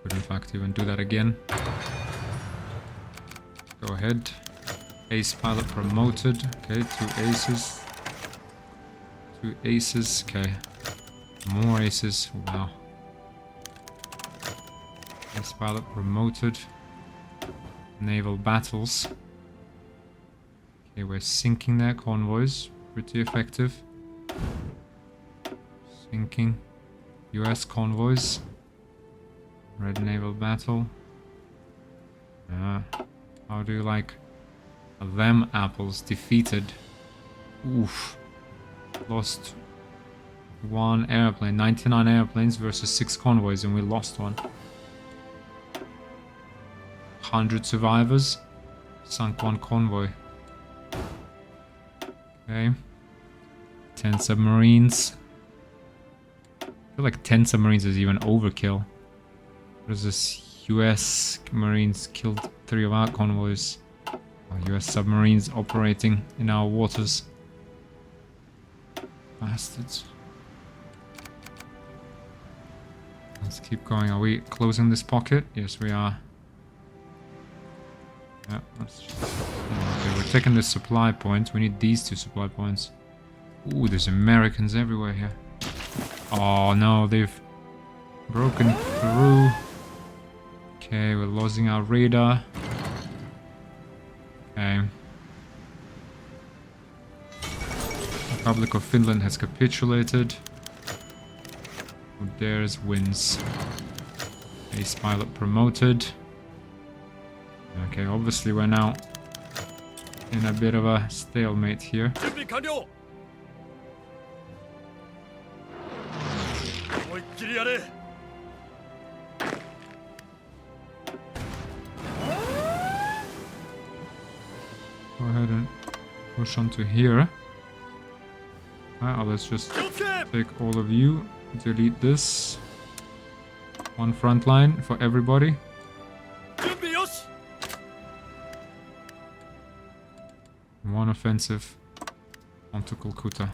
Could in fact even do that again. Go ahead. Ace pilot promoted. Okay, 2 aces. 2 aces. Okay. More aces. Wow. Ace pilot promoted. Naval battles. Okay, we're sinking their convoys. Pretty effective. Sinking. US convoys. Red naval battle. How do you like them apples? Defeated. Oof. Lost 1 airplane. 99 airplanes versus 6 convoys, and we lost 1. 100 survivors. Sunk 1 convoy. Okay. 10 submarines. I feel like 10 submarines is even overkill. What is this? US Marines killed 3 of our convoys. US submarines operating in our waters. Bastards. Let's keep going. Are we closing this pocket? Yes, we are. Yeah, let's just... Okay, we're taking the supply points. We need these 2 supply points. Ooh, there's Americans everywhere here. Oh no, they've broken through. Okay, we're losing our radar. Okay. Republic of Finland has capitulated. Who dares wins. Ace pilot promoted. Okay, obviously we're now in a bit of a stalemate here. Go ahead and push onto here. Let's just take all of you. Delete this. 1 front line for everybody. 1 offensive onto Calcutta.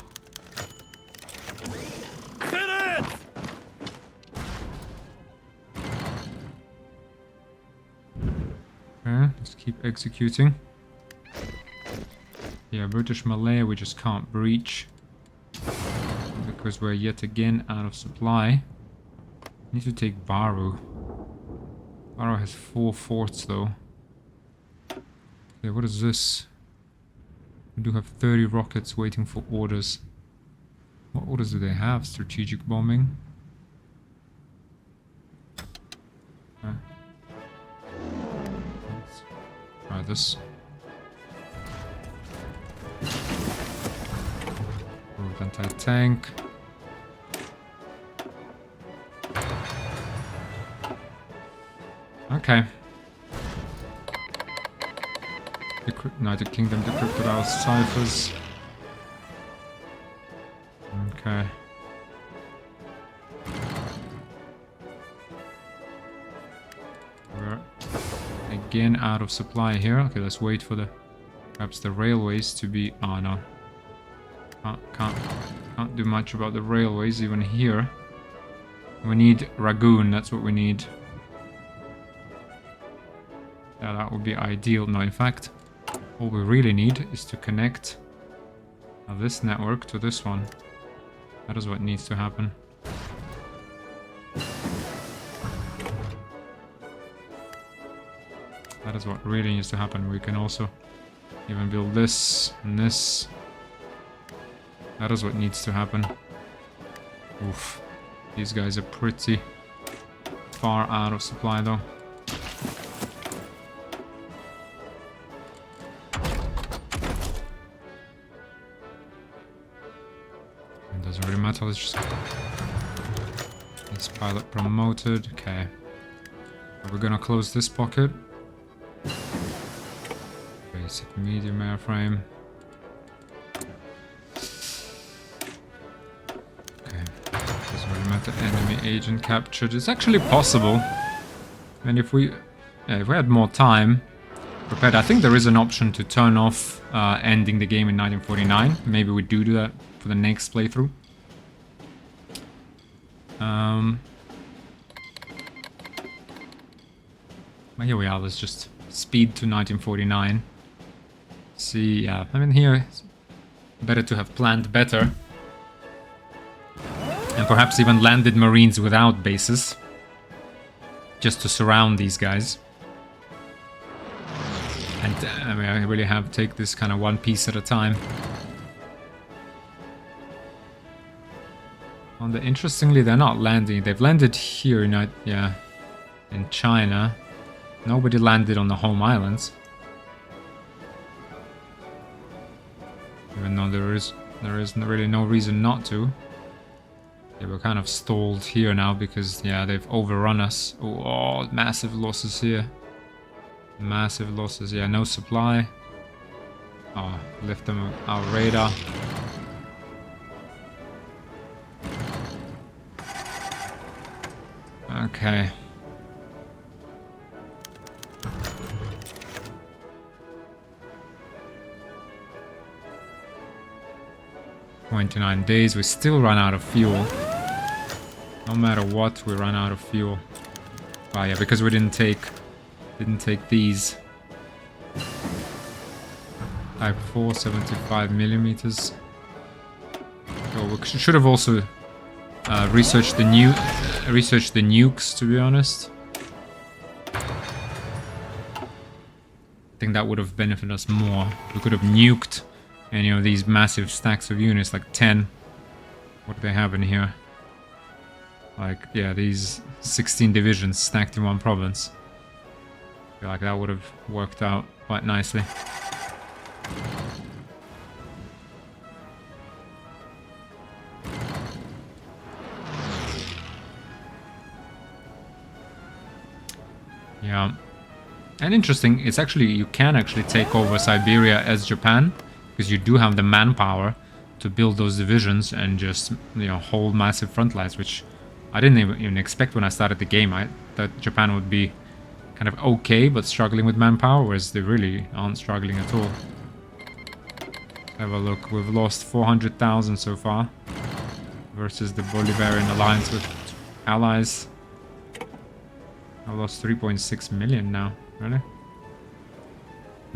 Okay, let's keep executing. Yeah, British Malaya we just can't breach. Because we're yet again out of supply. Need to take Baru. Baru has 4 forts though. Okay, what is this? We do have 30 rockets waiting for orders. What orders do they have? Strategic bombing. Okay. Let's try this. Anti-tank. Okay. United Kingdom decrypted our ciphers. Okay. We're again out of supply here. Okay, let's wait for the perhaps the railways to be. Oh no. Can't do much about the railways even here. We need Ragoon, that's what we need. Yeah, that would be ideal. No, in fact, all we really need is to connect this network to this one. That is what needs to happen. That is what really needs to happen. We can also even build this and this. That is what needs to happen. Oof. These guys are pretty far out of supply though. It doesn't really matter, let's just... This pilot promoted, okay. Are we gonna close this pocket? Basic medium airframe. Enemy agent captured. It's actually possible. And if we had more time prepared, I think there is an option to turn off ending the game in 1949. Maybe we do that for the next playthrough. Well, here we are. Let's just speed to 1949. See, yeah, I mean here, it's better to have planned better. And perhaps even landed marines without bases. Just to surround these guys. And I mean, I really have to take this kind of one piece at a time. Interestingly, they're not landing. They've landed here in, in China. Nobody landed on the home islands. Even though there is really no reason not to. Yeah, we're kind of stalled here now because, yeah, they've overrun us. Oh, massive losses here. Massive losses. Yeah, no supply. Oh, lift them our radar. Okay. "29 days, we still run out of fuel. No matter what, we run out of fuel. Oh yeah, because we didn't take these. Type 4, 75 millimeters. So we should have also researched the nukes, to be honest. I think that would have benefited us more. We could have nuked any of these massive stacks of units, like 10. What do they have in here? Like, yeah, these 16 divisions stacked in one province. I feel like that would have worked out quite nicely. Yeah. And interesting, it's actually, you can actually take over Siberia as Japan, because you do have the manpower to build those divisions and just, you know, hold massive front lines, which I didn't even expect when I started the game. I thought Japan would be kind of okay, but struggling with manpower, whereas they really aren't struggling at all. Have a look, we've lost 400,000 so far versus the Bolivarian alliance with allies. I lost 3.6 million now, really?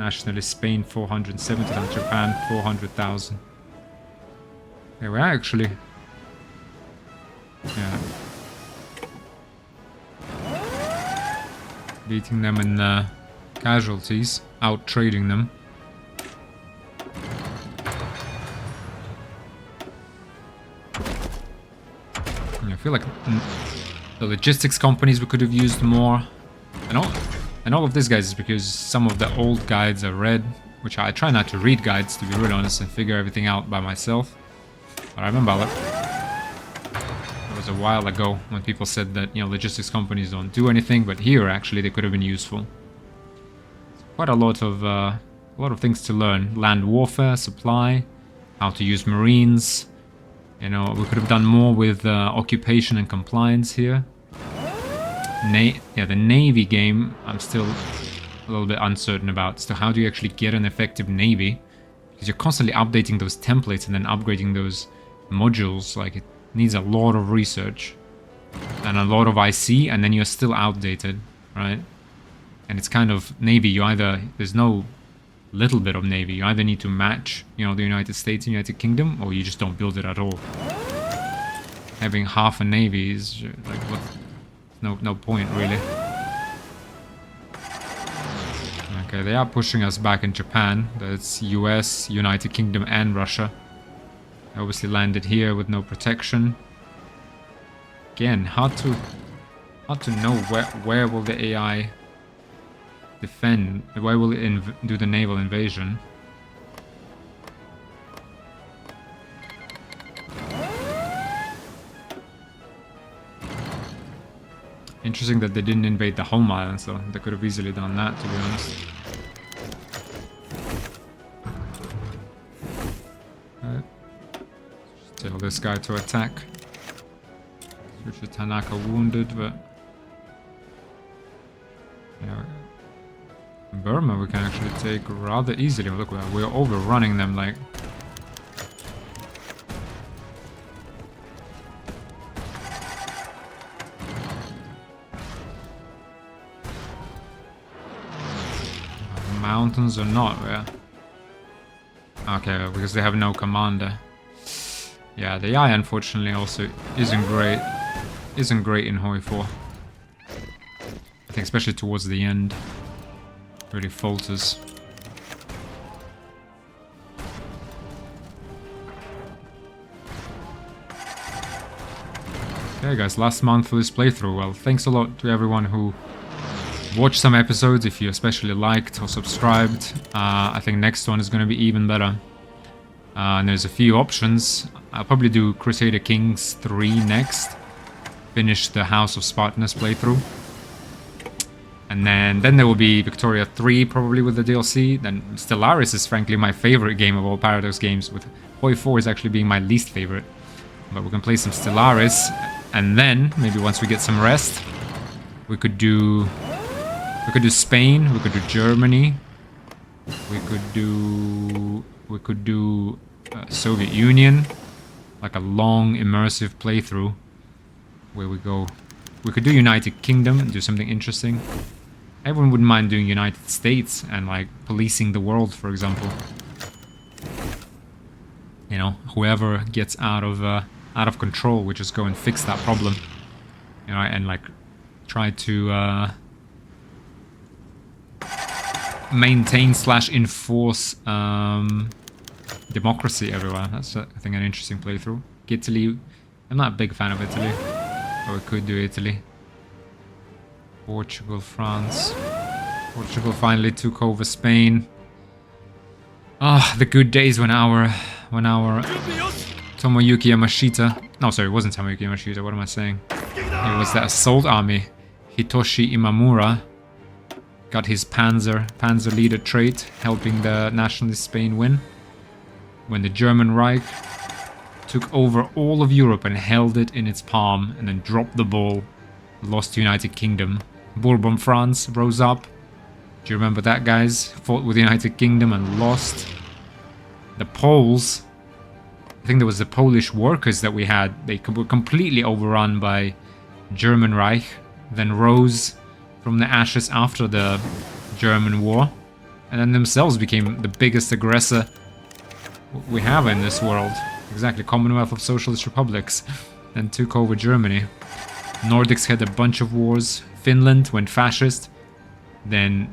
Nationalist Spain 470,000, Japan 400,000. Okay, we're actually... Yeah. Beating them in casualties, out trading them. I feel like the logistics companies we could have used more. And all of this, guys, is because some of the old guides are read, which I try not to read guides, to be really honest, and figure everything out by myself. But I remember it was a while ago when people said that, you know, logistics companies don't do anything, but here actually they could have been useful. Quite a lot of things to learn: land warfare, supply, how to use marines. You know, we could have done more with occupation and compliance here. The Navy game, I'm still a little bit uncertain about. So how do you actually get an effective Navy? Because you're constantly updating those templates and then upgrading those modules. Like, it needs a lot of research and a lot of IC, and then you're still outdated, right? And it's kind of Navy, there's no little bit of Navy. You either need to match, you know, the United States and United Kingdom, or you just don't build it at all. Having half a Navy is like, what? No point, really. Okay, they are pushing us back in Japan. That's US, United Kingdom, and Russia. I obviously landed here with no protection. Again, hard to know where will the AI defend. Where will it do the naval invasion? Interesting that they didn't invade the home island, so they could have easily done that, to be honest. Right. Tell this guy to attack. Future Tanaka wounded, but... Yeah. Burma we can actually take rather easily. Look, we're overrunning them, like... Mountains or not, yeah. Okay, because they have no commander. Yeah, the AI unfortunately also isn't great. Isn't great in HoI 4. I think especially towards the end. Really falters. Okay guys, last month for this playthrough. Well, thanks a lot to everyone who watched some episodes, if you especially liked or subscribed. I think next one is going to be even better. And there's a few options. I'll probably do Crusader Kings 3 next. Finish the House of Spartans playthrough. And then there will be Victoria 3 probably with the DLC. Then Stellaris is frankly my favorite game of all Paradox games, with HoI 4 is actually being my least favorite. But we can play some Stellaris, and then maybe once we get some rest, we could do Spain, we could do Germany, we could do Soviet Union, like a long immersive playthrough where we could do United Kingdom and do something interesting. Everyone wouldn't mind doing United States and like policing the world, for example. You know, whoever gets out of control, we just go and fix that problem. You know, and like try to maintain / enforce democracy everywhere. That's, I think, an interesting playthrough. Italy, I'm not a big fan of Italy, but we could do Italy. Portugal, France. Portugal finally took over Spain. Ah, the good days when our Tomoyuki Yamashita... No, sorry, it wasn't Tomoyuki Yamashita, what am I saying? It was the assault army. Hitoshi Imamura got his Panzer leader trait, helping the nationalist Spain win. When the German Reich took over all of Europe and held it in its palm, and then dropped the ball, lost to United Kingdom. Bourbon France rose up. Do you remember that, guys? Fought with the United Kingdom and lost. The Poles, I think there was the Polish workers that we had. They were completely overrun by German Reich, then rose from the ashes after the German war. and then themselves became the biggest aggressor we have in this world. Exactly, Commonwealth of Socialist Republics, and took over Germany. Nordics had a bunch of wars. Finland went fascist, then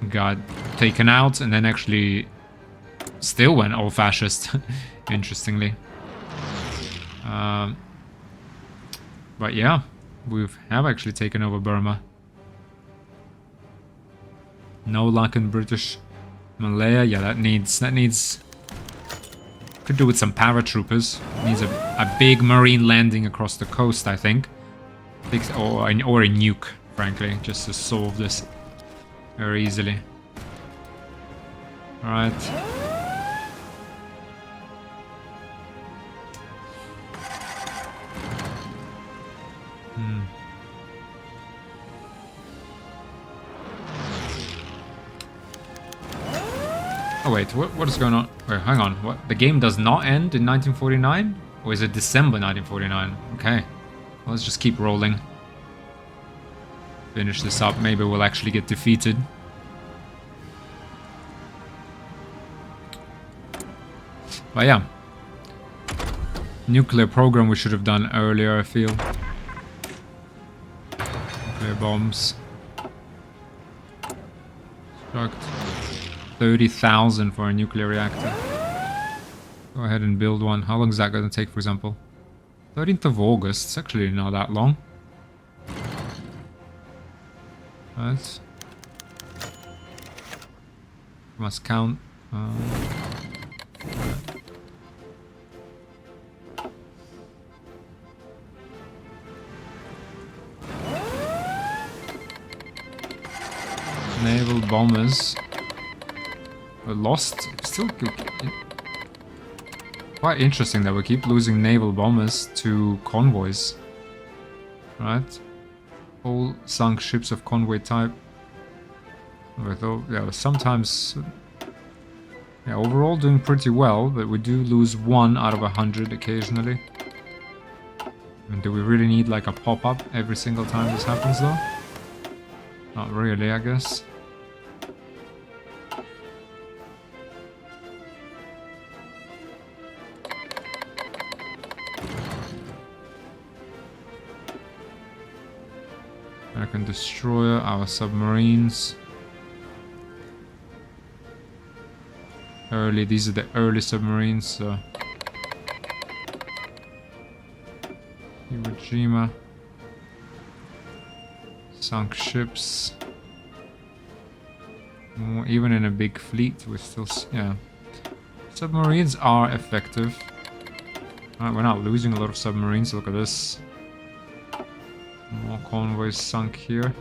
got taken out, and then actually still went all fascist, interestingly. But yeah, we have actually taken over Burma. No luck in British Malaya. Yeah, that needs. Could do with some paratroopers. Needs a big marine landing across the coast, I think. Or a nuke, frankly, just to solve this very easily. Alright. Oh wait, what is going on? Wait, hang on. What? The game does not end in 1949? Or is it December 1949? Okay. Well, let's just keep rolling. Finish this up. Maybe we'll actually get defeated. But yeah. Nuclear program we should have done earlier, I feel. Nuclear bombs. Construct 30,000 for a nuclear reactor. Go ahead and build one. How long is that going to take, for example? 13th of August. It's actually not that long. Right. Must count. Naval bombers were lost. Still quite interesting that we keep losing naval bombers to convoys. Right? All sunk ships of convoy type. Yeah, sometimes. Yeah, overall doing pretty well, but we do lose 1 out of 100 occasionally. And do we really need like a pop-up every single time this happens though? Not really, I guess. American destroyer, our submarines. These are the early submarines, so. Iwo Jima. Sunk ships. Even in a big fleet, we're still, yeah. Submarines are effective. Alright, we're not losing a lot of submarines, look at this. More convoys sunk here.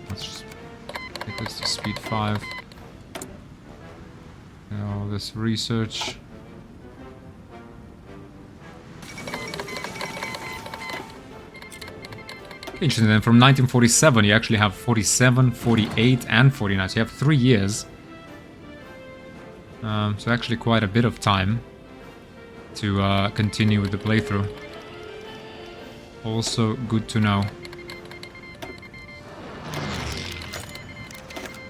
Let's just take this to speed 5. All this research. Interesting, then from 1947 you actually have 47, 48 and 49, so you have 3 years. So actually quite a bit of time to continue with the playthrough. Also good to know.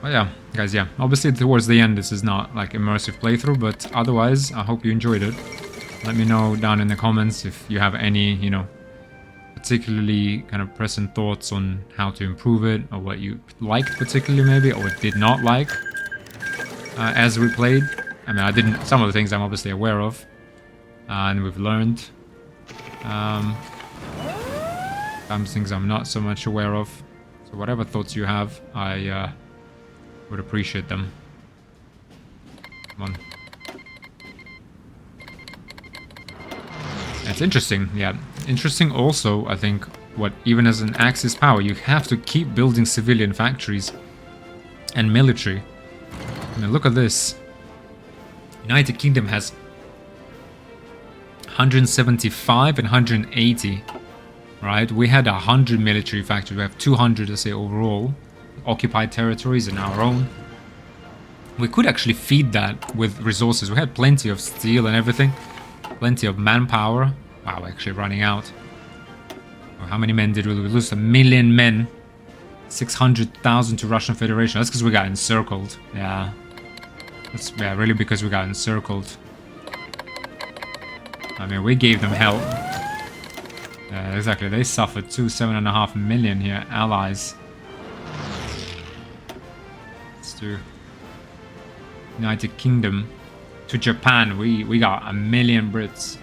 But yeah, guys, yeah. Obviously towards the end this is not like immersive playthrough, but otherwise I hope you enjoyed it. Let me know down in the comments if you have any, you know, particularly kind of present thoughts on how to improve it, or what you liked particularly maybe, or did not like as we played. I mean, I didn't, some of the things I'm obviously aware of and we've learned. Some things I'm not so much aware of. So whatever thoughts you have, I would appreciate them. Come on. It's interesting, yeah. Interesting also, I think, what even as an Axis power, you have to keep building civilian factories and military. I mean, look at this. United Kingdom has 175 and 180, right? We had 100 military factories. We have 200, let's say, overall. Occupied territories and our own. We could actually feed that with resources. We had plenty of steel and everything. Plenty of manpower. Wow, actually running out. How many men did we lose? 1 million men. 600,000 to Russian Federation. That's because we got encircled. Yeah. That's really because we got encircled. I mean, we gave them hell. Yeah, exactly. They suffered 7.5 million here. Allies. Let's do United Kingdom. To Japan, we got 1 million Brits.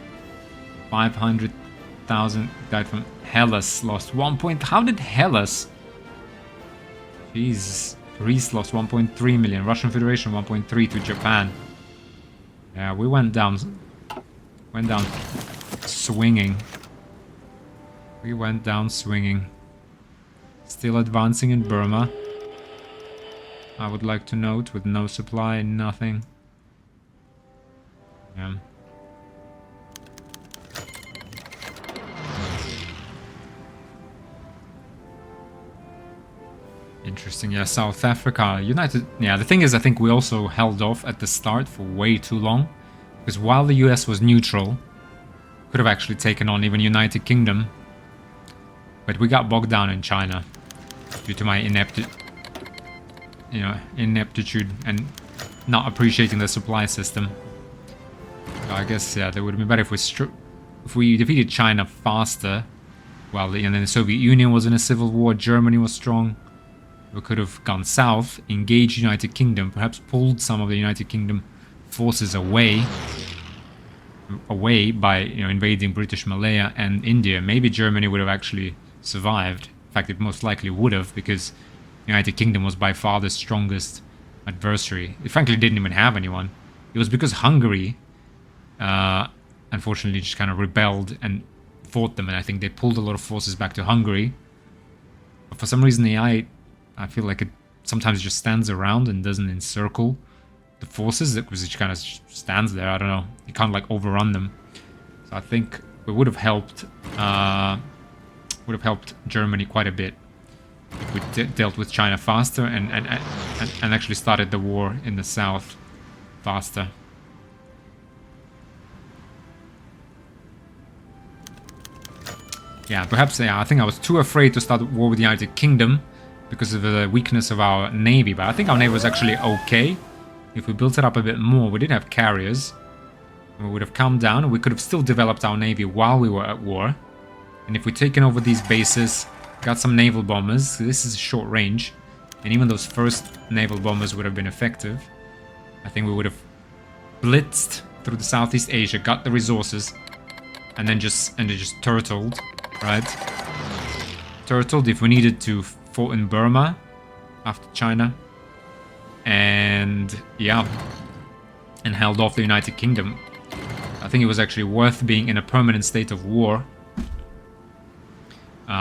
500,000 died from Hellas. Lost 1 point. How did Hellas? Jesus. Greece lost 1.3 million. Russian Federation 1.3 to Japan. Yeah, we went down. Went down swinging. We went down swinging. Still advancing in Burma. I would like to note, with no supply, nothing. Yeah. Interesting. Yeah, South Africa, United. Yeah, the thing is, I think we also held off at the start for way too long, because while the US was neutral, could have actually taken on even United Kingdom, but we got bogged down in China due to my ineptitude and not appreciating the supply system. So I guess yeah, that would have been better if we defeated China faster. While the Soviet Union was in a civil war, Germany was strong. We could have gone south, engaged United Kingdom, perhaps pulled some of the United Kingdom forces away by invading British Malaya and India. Maybe Germany would have actually survived. In fact, it most likely would have, because United Kingdom was by far the strongest adversary. It frankly didn't even have anyone. It was because Hungary, unfortunately, just kind of rebelled and fought them, and I think they pulled a lot of forces back to Hungary. But for some reason, I feel like it sometimes just stands around and doesn't encircle the forces, because it kind of stands there. I don't know. You can't like overrun them. So I think we would have helped. Would have helped Germany quite a bit if we dealt with China faster and actually started the war in the south faster. Yeah, perhaps. Yeah, I think I was too afraid to start a war with the United Kingdom because of the weakness of our navy. But I think our navy was actually okay. If we built it up a bit more, we did have carriers. We would have calmed down, and we could have still developed our navy while we were at war. And if we'd taken over these bases, got some naval bombers, this is short range, and even those first naval bombers would have been effective. I think we would have blitzed through the Southeast Asia, got the resources, and then just turtled, right? Turtled if we needed to, fought in Burma after China, and yeah, and held off the United Kingdom. I think it was actually worth being in a permanent state of war.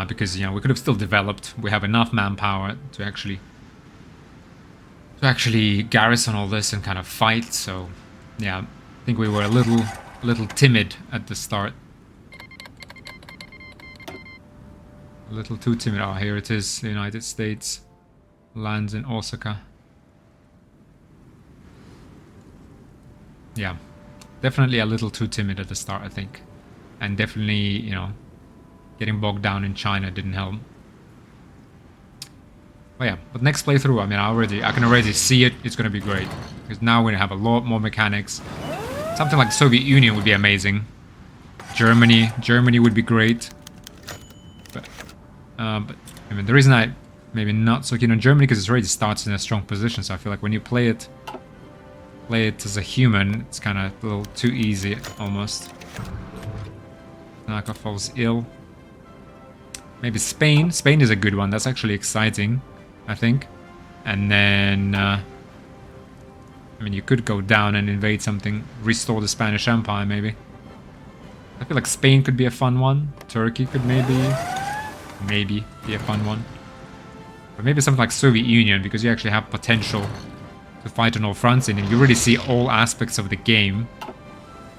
Because we could have still developed. We have enough manpower to actually garrison all this and kind of fight. So yeah, I think we were a little timid at the start. A little too timid. Oh, here it is. The United States lands in Osaka. Yeah, definitely a little too timid at the start, I think, and definitely getting bogged down in China didn't help. But yeah, but next playthrough, I mean, I can already see it. It's gonna be great, because now we have a lot more mechanics. Something like the Soviet Union would be amazing. Germany would be great. But I mean, the reason I maybe not so keen on Germany, because it already starts in a strong position. So I feel like when you play it as a human, it's kind of a little too easy almost. Naka falls ill. Maybe Spain. Spain is a good one. That's actually exciting, I think. And then, I mean, you could go down and invade something, restore the Spanish Empire, maybe. I feel like Spain could be a fun one. Turkey could maybe be a fun one. But maybe something like Soviet Union, because you actually have potential to fight on all fronts, and you really see all aspects of the game.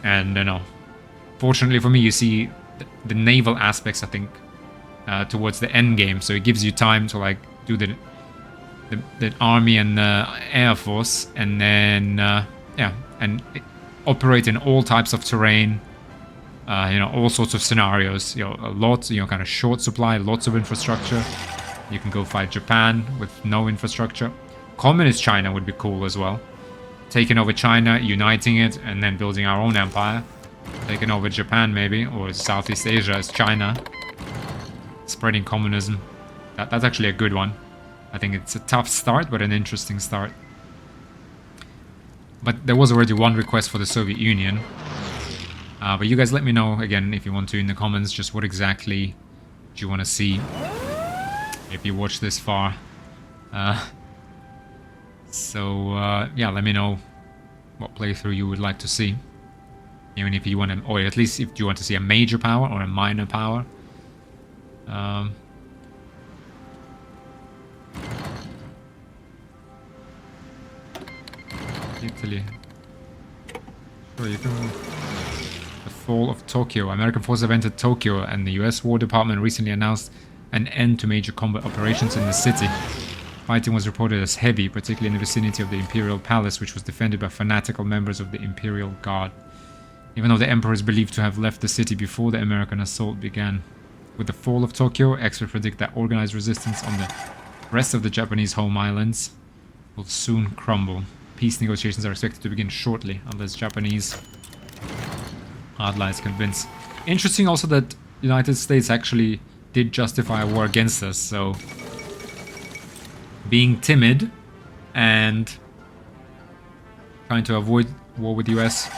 And, fortunately for me, you see the naval aspects, I think, towards the end game, so it gives you time to like do the army and air force, and then and operate in all types of terrain, all sorts of scenarios. A lot, kind of short supply, lots of infrastructure, You can go fight Japan with no infrastructure. Communist China would be cool as well. Taking over China, uniting it, and then building our own empire. Taking over Japan, maybe, or Southeast Asia as China. Spreading communism. That's actually a good one. I think it's a tough start, but an interesting start. But there was already one request for the Soviet Union. But you guys let me know, again, if you want to in the comments, just what exactly do you want to see. If you watch this far. Yeah, let me know what playthrough you would like to see. Even if you want to, or at least if you want to see a major power or a minor power. Italy. Sure, you can. The fall of Tokyo. American forces have entered Tokyo, and the US War Department recently announced an end to major combat operations in the city. Fighting was reported as heavy, particularly in the vicinity of the Imperial Palace, which was defended by fanatical members of the Imperial Guard. Even though the Emperor is believed to have left the city before the American assault began. With the fall of Tokyo, experts predict that organized resistance on the rest of the Japanese home islands will soon crumble. Peace negotiations are expected to begin shortly, unless Japanese hardliners convince. Interesting also that the United States actually did justify a war against us, so being timid and trying to avoid war with the US,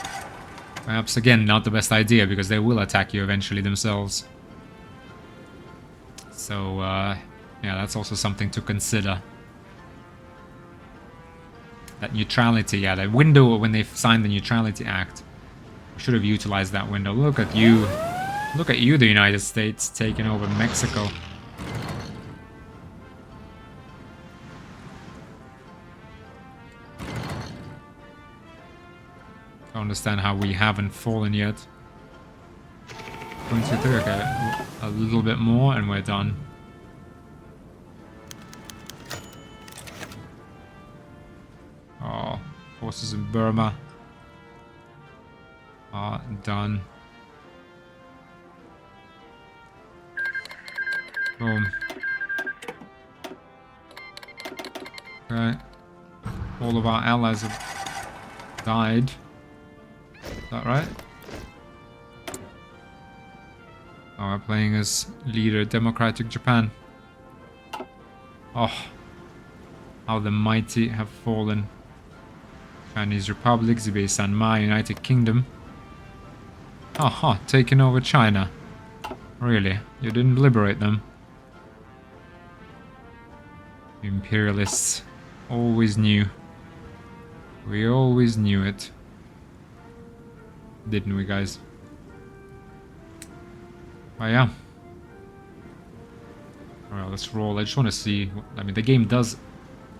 perhaps again not the best idea, because they will attack you eventually themselves. So yeah, that's also something to consider. That neutrality, yeah, that window when they signed the Neutrality Act, we should have utilized that window. Look at you, the United States taking over Mexico. I don't understand how we haven't fallen yet. 23, okay, a little bit more and we're done. Oh, forces in Burma are done. Boom. Okay. All of our allies have died. Is that right? Oh, we're playing as leader Democratic Japan. Oh, how the mighty have fallen. Chinese Republic, Zibei Sanma, United Kingdom. Aha, taking over China. Really? You didn't liberate them? Imperialists. Always knew. We always knew it. Didn't we, guys? Oh yeah. Alright, let's roll. I just want to see. I mean, the game does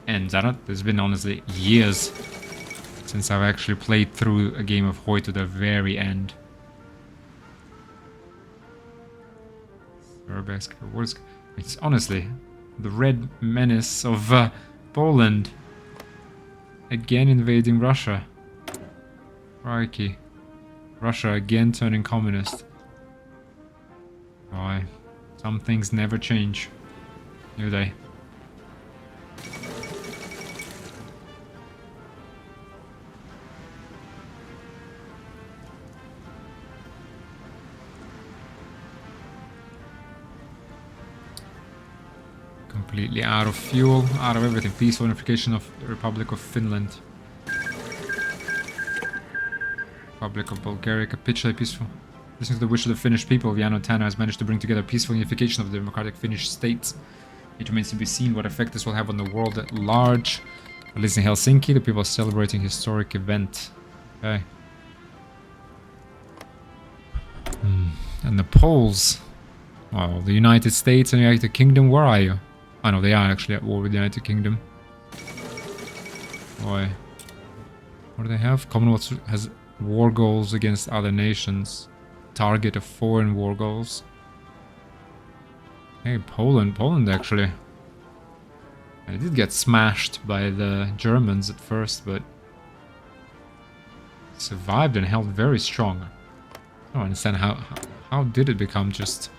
end. There's been honestly years since I've actually played through a game of HoI to the very end. It's honestly the Red Menace of Poland again invading Russia. Crikey. Russia again turning communist. Why? Some things never change, do they? Completely out of fuel, out of everything. Peaceful unification of the Republic of Finland. Republic of Bulgaria capitulate peaceful. Listening to the wish of the Finnish people, Viano Tana has managed to bring together peaceful unification of the democratic Finnish states. It remains to be seen what effect this will have on the world at large. At least in Helsinki, the people are celebrating a historic event. Okay. And the Poles. Well, the United States and the United Kingdom, where are you? I know they are actually at war with the United Kingdom. Boy. What do they have? Commonwealth has war goals against other nations. Target of foreign war goals. Hey, Poland actually. And it did get smashed by the Germans at first, but survived and held very strong. I don't understand how did it become just,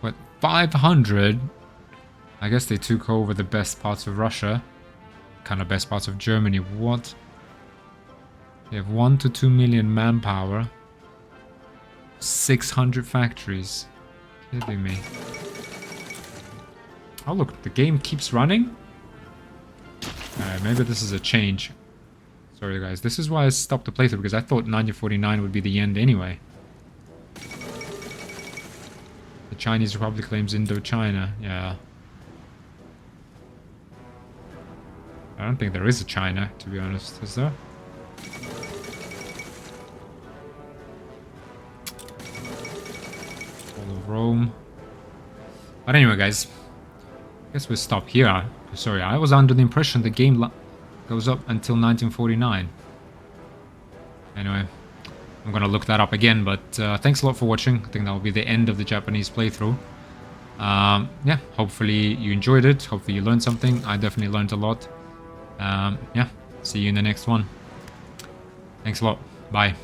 what, 500 I guess they took over the best parts of Russia. Kind of best parts of Germany. What? They have 1 to 2 million manpower. 600 factories. Kidding me. Oh look, the game keeps running? Alright, maybe this is a change. Sorry guys, this is why I stopped the playthrough, because I thought 1949 would be the end anyway. The Chinese Republic claims Indochina, yeah. I don't think there is a China, to be honest, is there? All of Rome. But anyway guys, I guess we'll stop here. Sorry, I was under the impression the game goes up until 1949. Anyway, I'm gonna look that up again, but thanks a lot for watching. I think that will be the end of the Japanese playthrough. Yeah, hopefully you enjoyed it. Hopefully you learned something. I definitely learned a lot. Yeah, see you in the next one. Thanks a lot. Bye.